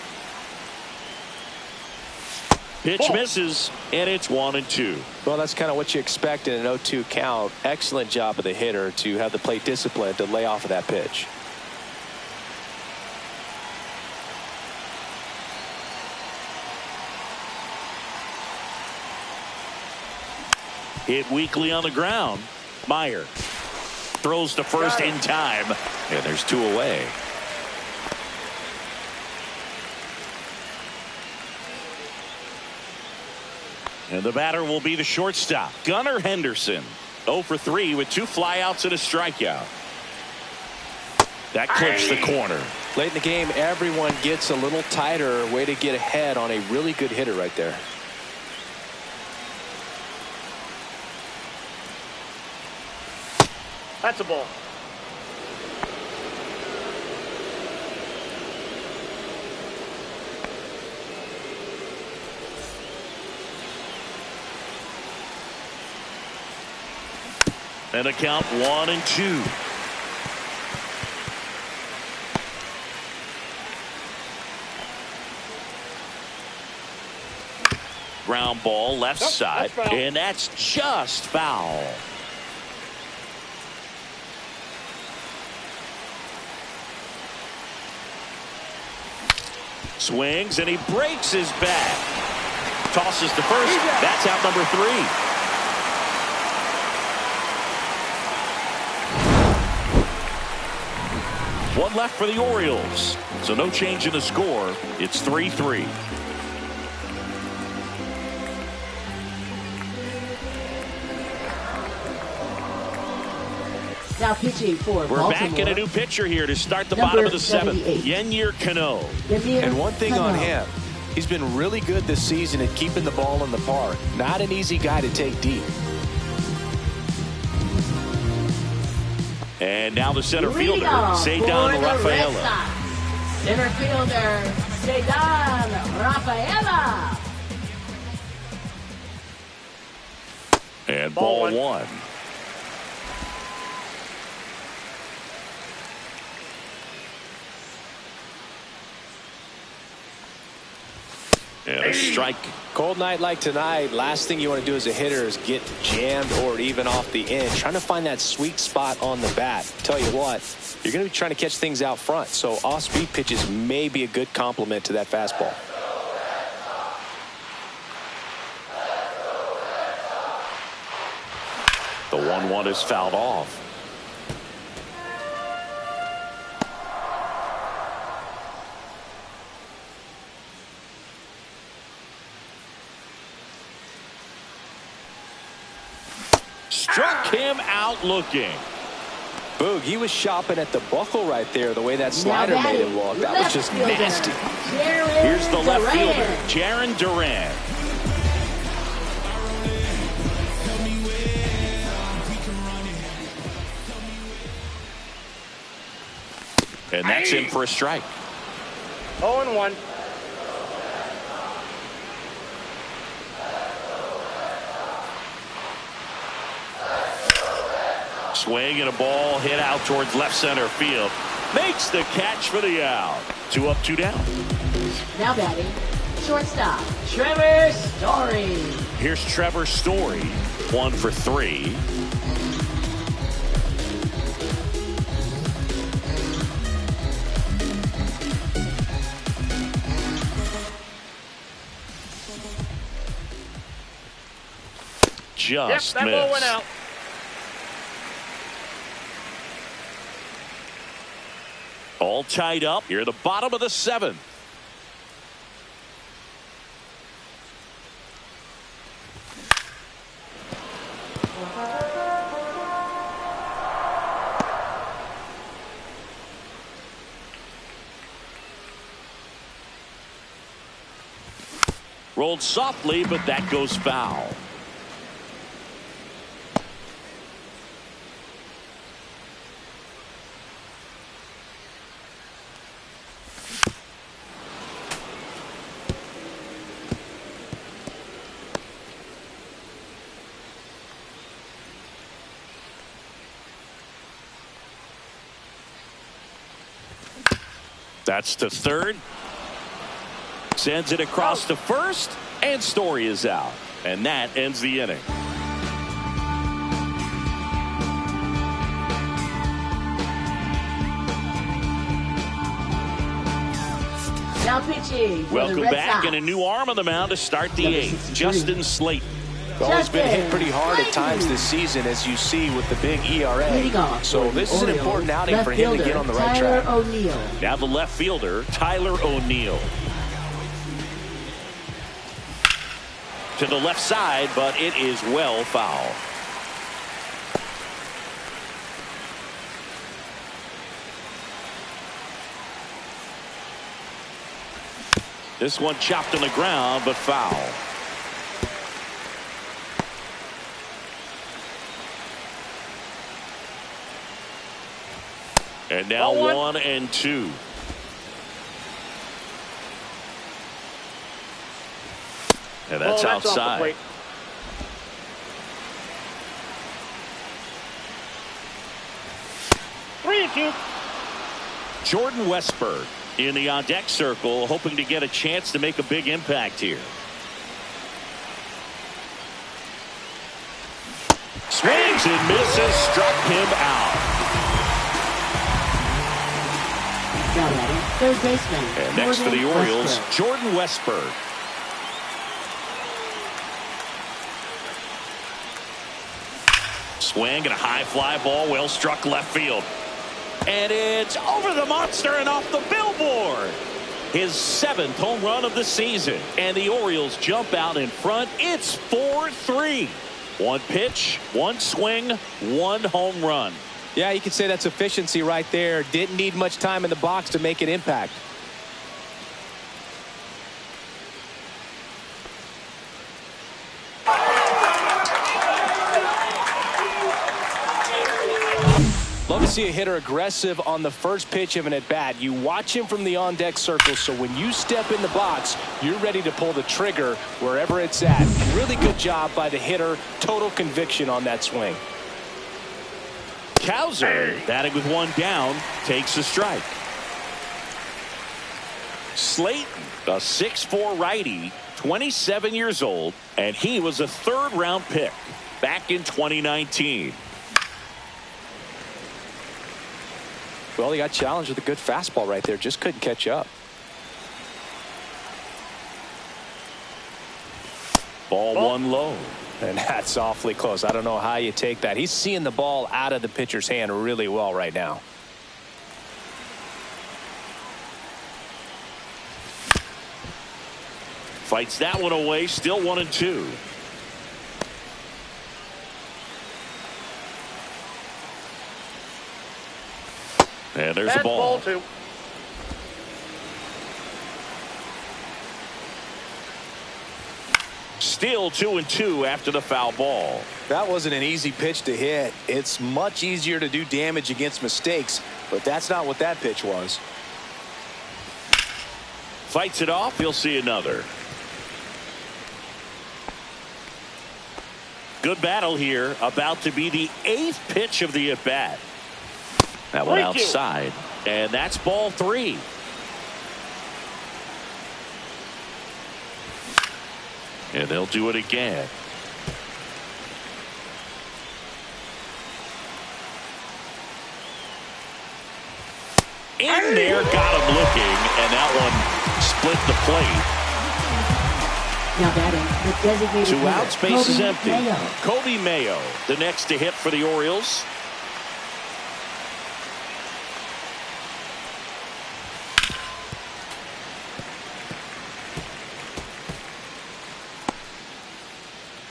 Pitch misses, and it's 1-2. Well, that's kind of what you expect in an 0-2 count. Excellent job of the hitter to have the plate discipline to lay off of that pitch. Hit weakly on the ground. Meyer throws to first in time, and there's 2 away. And the batter will be the shortstop, Gunnar Henderson. 0 for 3 with 2 flyouts and a strikeout. That clips the corner. Late in the game, everyone gets a little tighter. Way to get ahead on a really good hitter right there. That's a ball. And a count 1-2. Ground ball left side, and that's just foul. Swings, and he breaks his back. Tosses to first. That's out number 3. One left for the Orioles. So no change in the score. It's 3-3. Now pitching for We're Baltimore. back in a new pitcher here to start the Number bottom of the 7th. 78. Yennier Cano. And one thing on him, He's been really good this season at keeping the ball in the park. Not an easy guy to take deep. And now the center Leading fielder, off Cedar for the Red Rafaela. Sox, center fielder, Cedar Rafaela. And ball one. And a strike. Cold night like tonight, last thing you want to do as a hitter is get jammed or even off the end. Trying to find that sweet spot on the bat. Tell you what, you're going to be trying to catch things out front. So off-speed pitches may be a good complement to that fastball. The 1-1 is fouled off. Struck him out looking. Boog, he was shopping at the buckle right there, the way that slider made him look. That was just nasty. Here's the left fielder, Jarren Duran. And that's in for a strike. 0-1. Swing and a ball hit out towards left center field. Makes the catch for the out. 2 up, 2 down. Now batting, shortstop, Trevor Story. Here's Trevor Story, 1 for 3. Just that missed. ball went out. All tied up here at the bottom of the 7th. Rolled softly, but that goes foul. That's to third. Sends it across to first, and Story is out. And that ends the inning. Now pitching for Welcome the Red back, Sox. and a new arm on the mound to start the 8th. Justin Slayton. Always been hit pretty hard at times this season, as you see with the big ERA. So this is an important outing for him to get on the right track. Now the left fielder, Tyler O'Neill. To the left side, but it is well foul. This one chopped on the ground, but foul. And now 1 and 2. And that's outside. 3-2. Jordan Westburg in the on-deck circle, hoping to get a chance to make a big impact here. Swings and misses, struck him out. Third baseman. And next for the Orioles, Jordan Westburg. Swing and a high fly ball, well struck left field. And it's over the monster and off the billboard. His 7th home run of the season. And the Orioles jump out in front. It's 4-3. 1 pitch, 1 swing, 1 home run. Yeah, you could say that's efficiency right there. Didn't need much time in the box to make an impact. to see a hitter aggressive on the first pitch of an at-bat. You watch him from the on-deck circle, so when you step in the box, you're ready to pull the trigger wherever it's at. Really good job by the hitter. Total conviction on that swing. Cowser, batting with one down, takes a strike. Slayton, a 6'4" righty, 27 years old, and he was a third-round pick back in 2019. Well, he got challenged with a good fastball right there. Just couldn't catch up. Ball one low. And that's awfully close. I don't know how you take that. He's seeing the ball out of the pitcher's hand really well right now. Fights that one away. Still 1-2. And there's a ball. Ball two. Still 2-2 after the foul ball. That wasn't an easy pitch to hit. It's much easier to do damage against mistakes, but that's not what that pitch was. Fights it off. He'll see another. Good battle here. About to be the 8th pitch of the at-bat. That one outside. And that's ball 3. And they'll do it again. In there, got him looking, and that one split the plate. Now batting, the designated 2 hitter, outs, base is Kobe empty. Mayo. Kobe Mayo, the next to hit for the Orioles.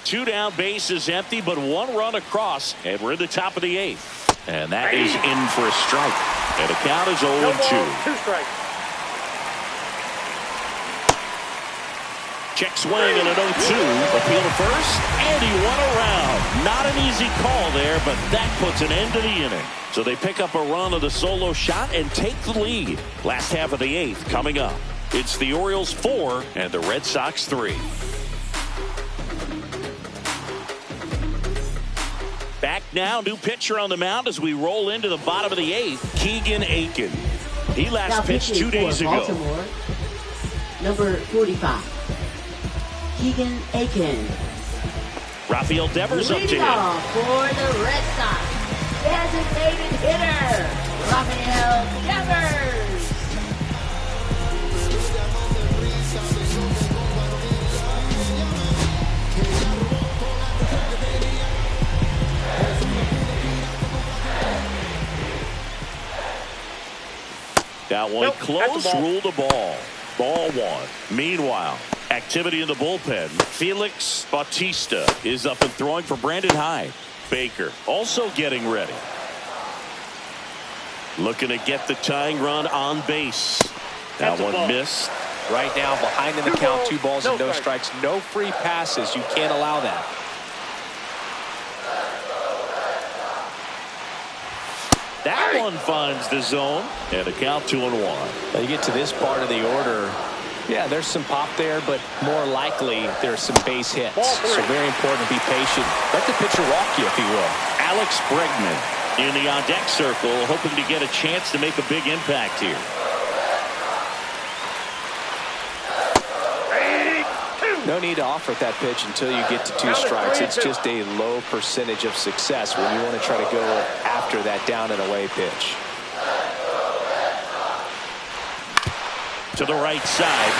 Two down, base is empty, but 1 run across, and we're in the top of the 8th. And that is in for a strike. And the count is 0-2. No ball, 2 strikes. Check swing and an 0-2. Appeal to first, and he won around. Not an easy call there, but that puts an end to the inning. So they pick up a run of the solo shot and take the lead. Last half of the 8th coming up. It's the Orioles 4 and the Red Sox 3. Back now, new pitcher on the mound as we roll into the bottom of the 8th, Keegan Aiken. He last Now pitched 2 days for ago. Baltimore, number 45, Keegan Aiken. Rafael Devers up to Leading him. off for the Red Sox, designated hitter, Rafael Devers. That one close, ruled the ball. Ball 1. Meanwhile, activity in the bullpen. Felix Bautista is up and throwing for Brandon Hyde. Baker also getting ready. Looking to get the tying run on base. That one missed. Right now, behind in the count, 2 balls and no strikes. No free passes. You can't allow that. That one finds the zone, and a count 2-1. Now you get to this part of the order. Yeah, there's some pop there, but more likely there's some base hits. So very important to be patient. Let the pitcher walk you, if he will. Alex Bregman in the on-deck circle, hoping to get a chance to make a big impact here. No need to offer that pitch until you get to 2 strikes. It's just a low percentage of success when you want to try to go after that down and away pitch. To the right side,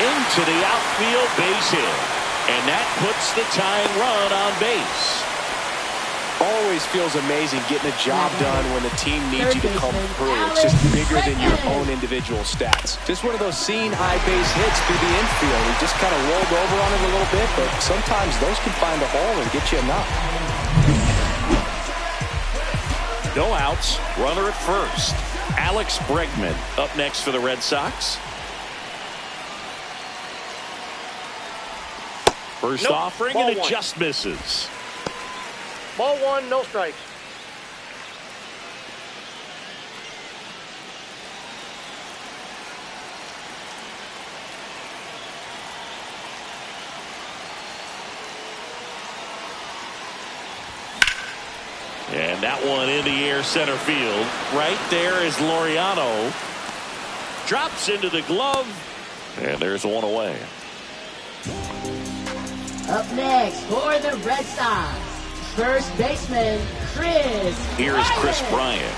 into the outfield, base hit. And that puts the tying run on base. Always feels amazing getting a job done when the team needs you to come through. It's just bigger than your own individual stats. Just one of those seeing high base hits through the infield. He just kind of rolled over on it a little bit, but sometimes those can find a hole and get you enough. No outs, runner at first. Alex Bregman up next for the Red Sox. First offering, and it just misses. Ball 1, no strikes. that one in the air center field. Right there is Laureano. Drops into the glove. And there's one away. Up next for the Red Sox, first baseman Chris Here is Chris Bryant.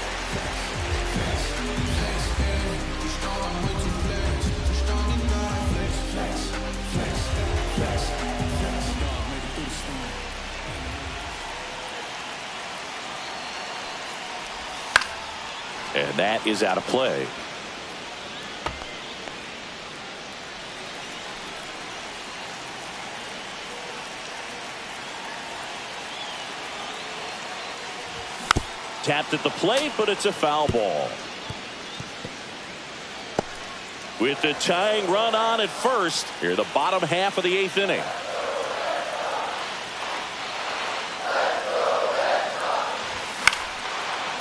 And that is out of play. Tapped at the plate, but it's a foul ball. With the tying run on at first, here the bottom half of the 8th inning.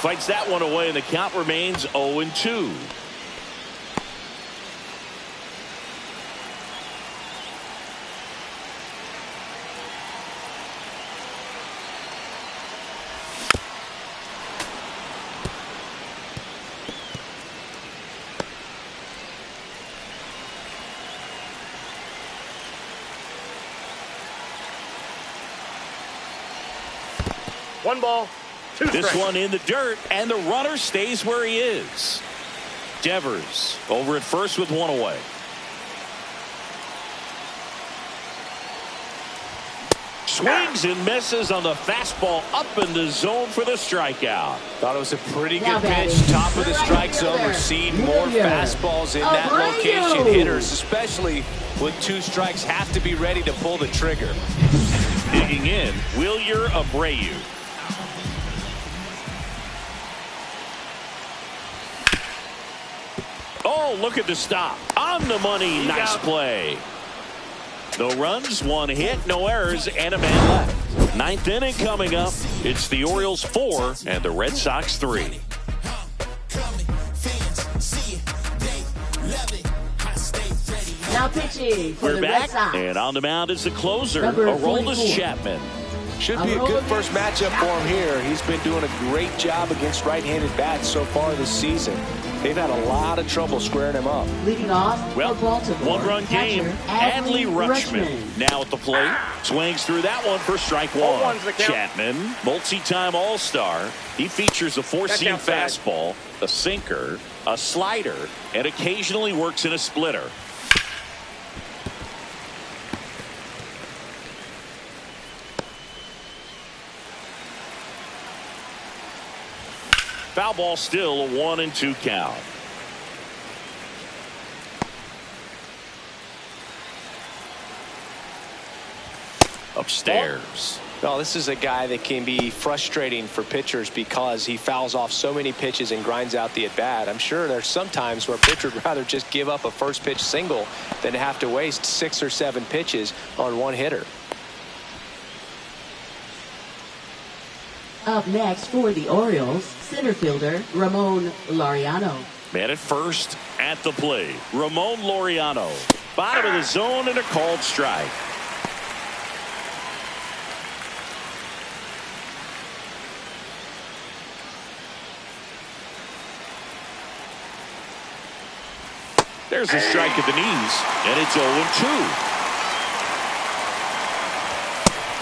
Fights that one away, and the count remains 0-2. One ball. This one in the dirt, and the runner stays where he is. Devers over at first with one away. Swings and misses on the fastball up in the zone for the strikeout. Thought it was a pretty good pitch. Top of the strike zone. We're seeing more fastballs in that location. Hitters, especially with 2 strikes, have to be ready to pull the trigger. Digging in, Wilyer Abreu. Oh, look at the stop. On the money. Nice play. No runs, 1 hit, no errors, and a man left. 9th inning coming up. It's the Orioles 4 and the Red Sox 3. Now pitching for We're the back, Red Sox. and on the mound is the closer, Number Aroldis 44. Chapman. Should be a good first matchup for him here. He's been doing a great job against right-handed bats so far this season. They've had a lot of trouble squaring him up. Leading off Well, for Baltimore, 1-run game. Adley Rutschman now at the plate. Swings through that one for strike 1. Chapman, multi-time All-Star. He features a 4-seam fastball, a sinker, a slider, and occasionally works in a splitter. Foul ball, still a 1-2 count. Upstairs. Well, this is a guy that can be frustrating for pitchers because he fouls off so many pitches and grinds out the at-bat. I'm sure there's some times where a pitcher would rather just give up a first pitch single than have to waste 6 or 7 pitches on one hitter. Up next for the Orioles, center fielder Ramon Laureano. Man at first at the plate, Ramon Laureano. Bottom of the zone and a called strike. There's a strike at the knees, and it's 0-2.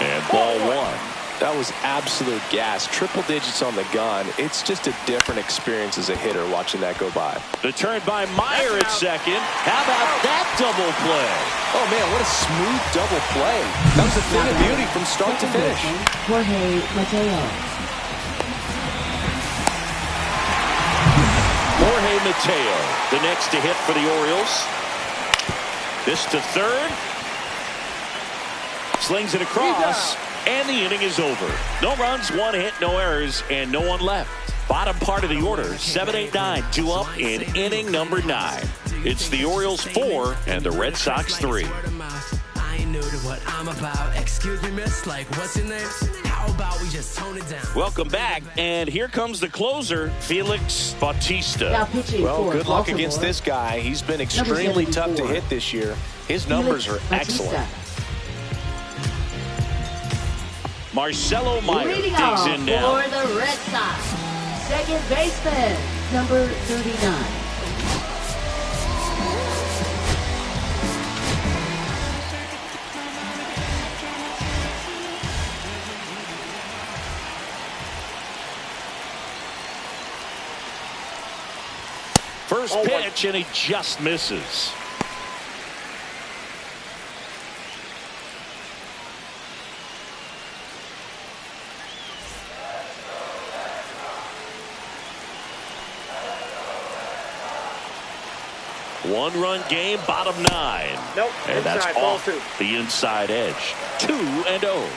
And ball 1. That was absolute gas. Triple digits on the gun. It's just a different experience as a hitter watching that go by. The turn by Meyer at second. How about that double play? Oh, man, what a smooth double play. That was a thing of beauty from start to finish. Jorge Mateo. Jorge Mateo, the next to hit for the Orioles. This to third. Slings it across. And the inning is over. No runs, 1 hit, no errors, and no one left. Bottom part of the order, 7-8-9, 2 up in inning number 9. It's the Orioles 4 and the Red Sox 3. Welcome back, and here comes the closer, Felix Bautista. Now pitching Well, for good luck Baltimore. against this guy. He's been extremely tough to hit this year. His numbers are Felix Bautista. excellent. Marcelo Meyer Leading digs off in now. for the Red Sox, second baseman, number 39. First pitch, and he just misses. One-run game, bottom 9. Nope, and inside, that's ball off 2. the inside edge. 2-0.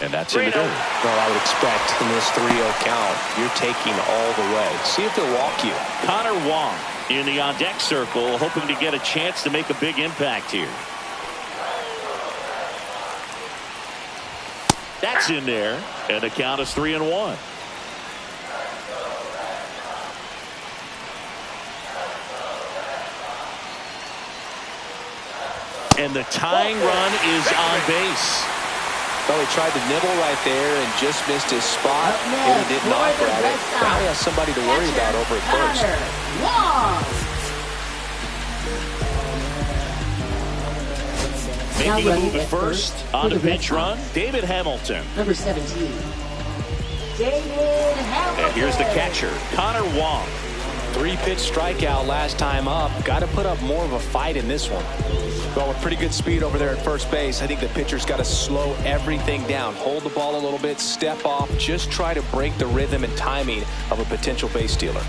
And that's in the dirt. Well, I would expect in this 3-0 count, you're taking all the way. See if they'll walk you. Connor Wong in the on-deck circle, hoping to get a chance to make a big impact here. That's in there, and the count is 3-1. And the tying run is on base. Well, he tried to nibble right there and just missed his spot, and he did not grab it. Now he has somebody to worry about over at first. Making a move at first on the pitch run, David Hamilton. Number 17. David Hamilton. And here's the catcher, Connor Wong. 3-pitch strikeout last time up. Got to put up more of a fight in this one. Well, with pretty good speed over there at first base, I think the pitcher's got to slow everything down. Hold the ball a little bit, step off, just try to break the rhythm and timing of a potential base stealer.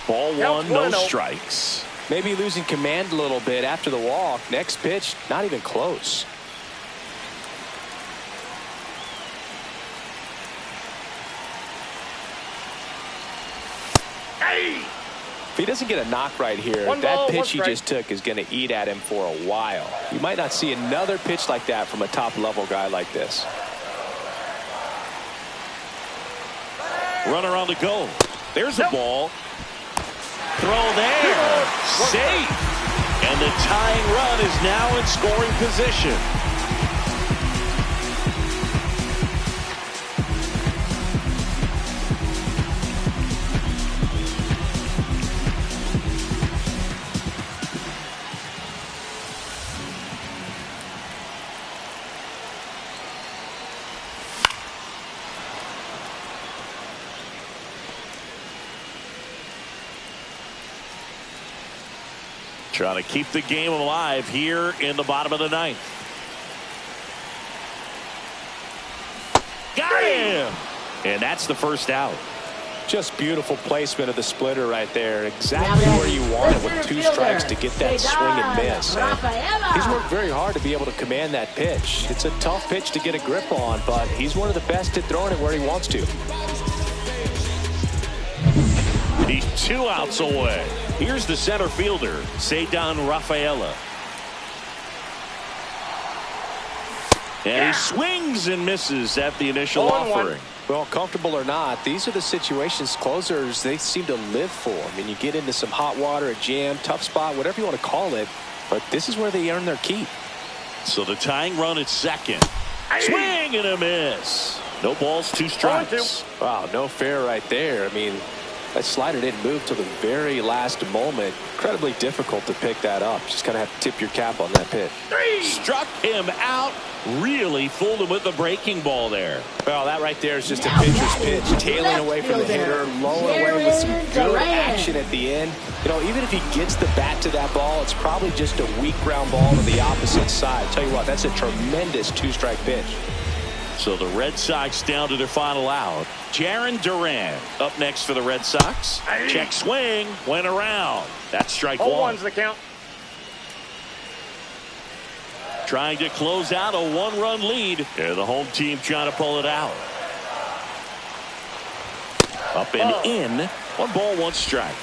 Ball 1, no strikes. Maybe losing command a little bit after the walk. Next pitch, not even close. If he doesn't get a knock right here, that pitch he just took is going to eat at him for a while. You might not see another pitch like that from a top-level guy like this. Runner on the go. There's a ball. Throw there. Safe. And the tying run is now in scoring position. Trying to keep the game alive here in the bottom of the 9th. Got him! And that's the first out. Just beautiful placement of the splitter right there. Exactly where you want it with 2 strikes to get that swing and miss. And he's worked very hard to be able to command that pitch. It's a tough pitch to get a grip on, but he's one of the best at throwing it where he wants to. He's 2 outs away. Here's the center fielder, Cedar Rafaela. And he swings and misses at the initial offering. Well, comfortable or not, these are the situations closers they seem to live for. I mean, you get into some hot water, a jam, tough spot, whatever you want to call it, but this is where they earn their keep. So the tying run at second. Swing and a miss. No balls, 2 strikes. Wow, no fair right there. I mean, that slider didn't move till the very last moment. Incredibly difficult to pick that up. Just kind of have to tip your cap on that pitch. Struck him out. Really fooled him with the breaking ball there. Well, that right there is just a pitcher's pitch. Tailing away from the hitter, lowering away with some good action at the end. You know, even if he gets the bat to that ball, it's probably just a weak ground ball to the opposite side. Tell you what, that's a tremendous 2-strike pitch. So the Red Sox down to their final out. Jarren Duran up next for the Red Sox. Check swing, went around. That's strike 1. 0-1's the count. Trying to close out a 1-run lead. And the home team trying to pull it out. Up and in. 1 ball, 1 strike.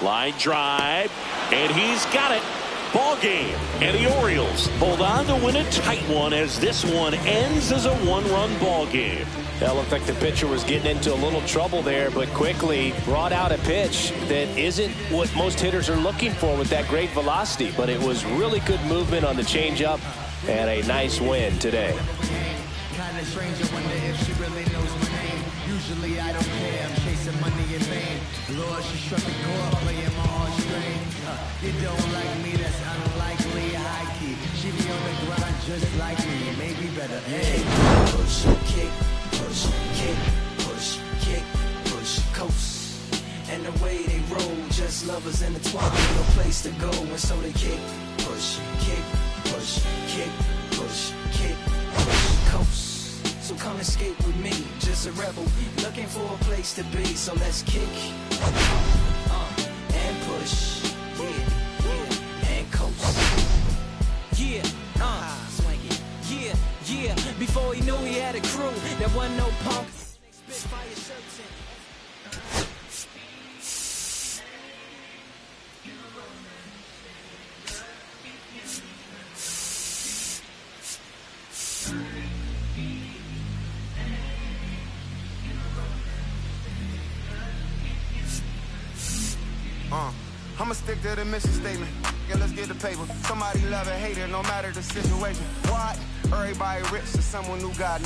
Line drive, and he's got it. Ball game. And the Orioles hold on to win a tight one as this one ends as a one-run ball game. That looked like the pitcher was getting into a little trouble there, but quickly brought out a pitch that isn't what most hitters are looking for with that great velocity. But it was really good movement on the changeup and a nice win today. Kinda strange, I wonder if she really knows my name. Usually I don't care, I'm chasing money in vain. Lord, she struck a chord, playing my heartstrings. You don't like me, that's unlikely, high key. She be on the grind just like me, maybe better. Hey. Push, kick, push, kick, push, kick, push, coast. And the way they roll, just lovers intertwined, no place to go, and so they kick, push, kick, push, kick, push, kick, push, coast. So come escape with me, just a rebel, looking for a place to be. So let's kick, and push, yeah, and coast. Yeah, swing it. Yeah, yeah. Before he knew he had a crew, there wasn't no punk. Spitfire shirts in. I'ma stick to the mission statement. Yeah, let's get the paper. Somebody love it, hate it, no matter the situation. What? Everybody rich to someone who got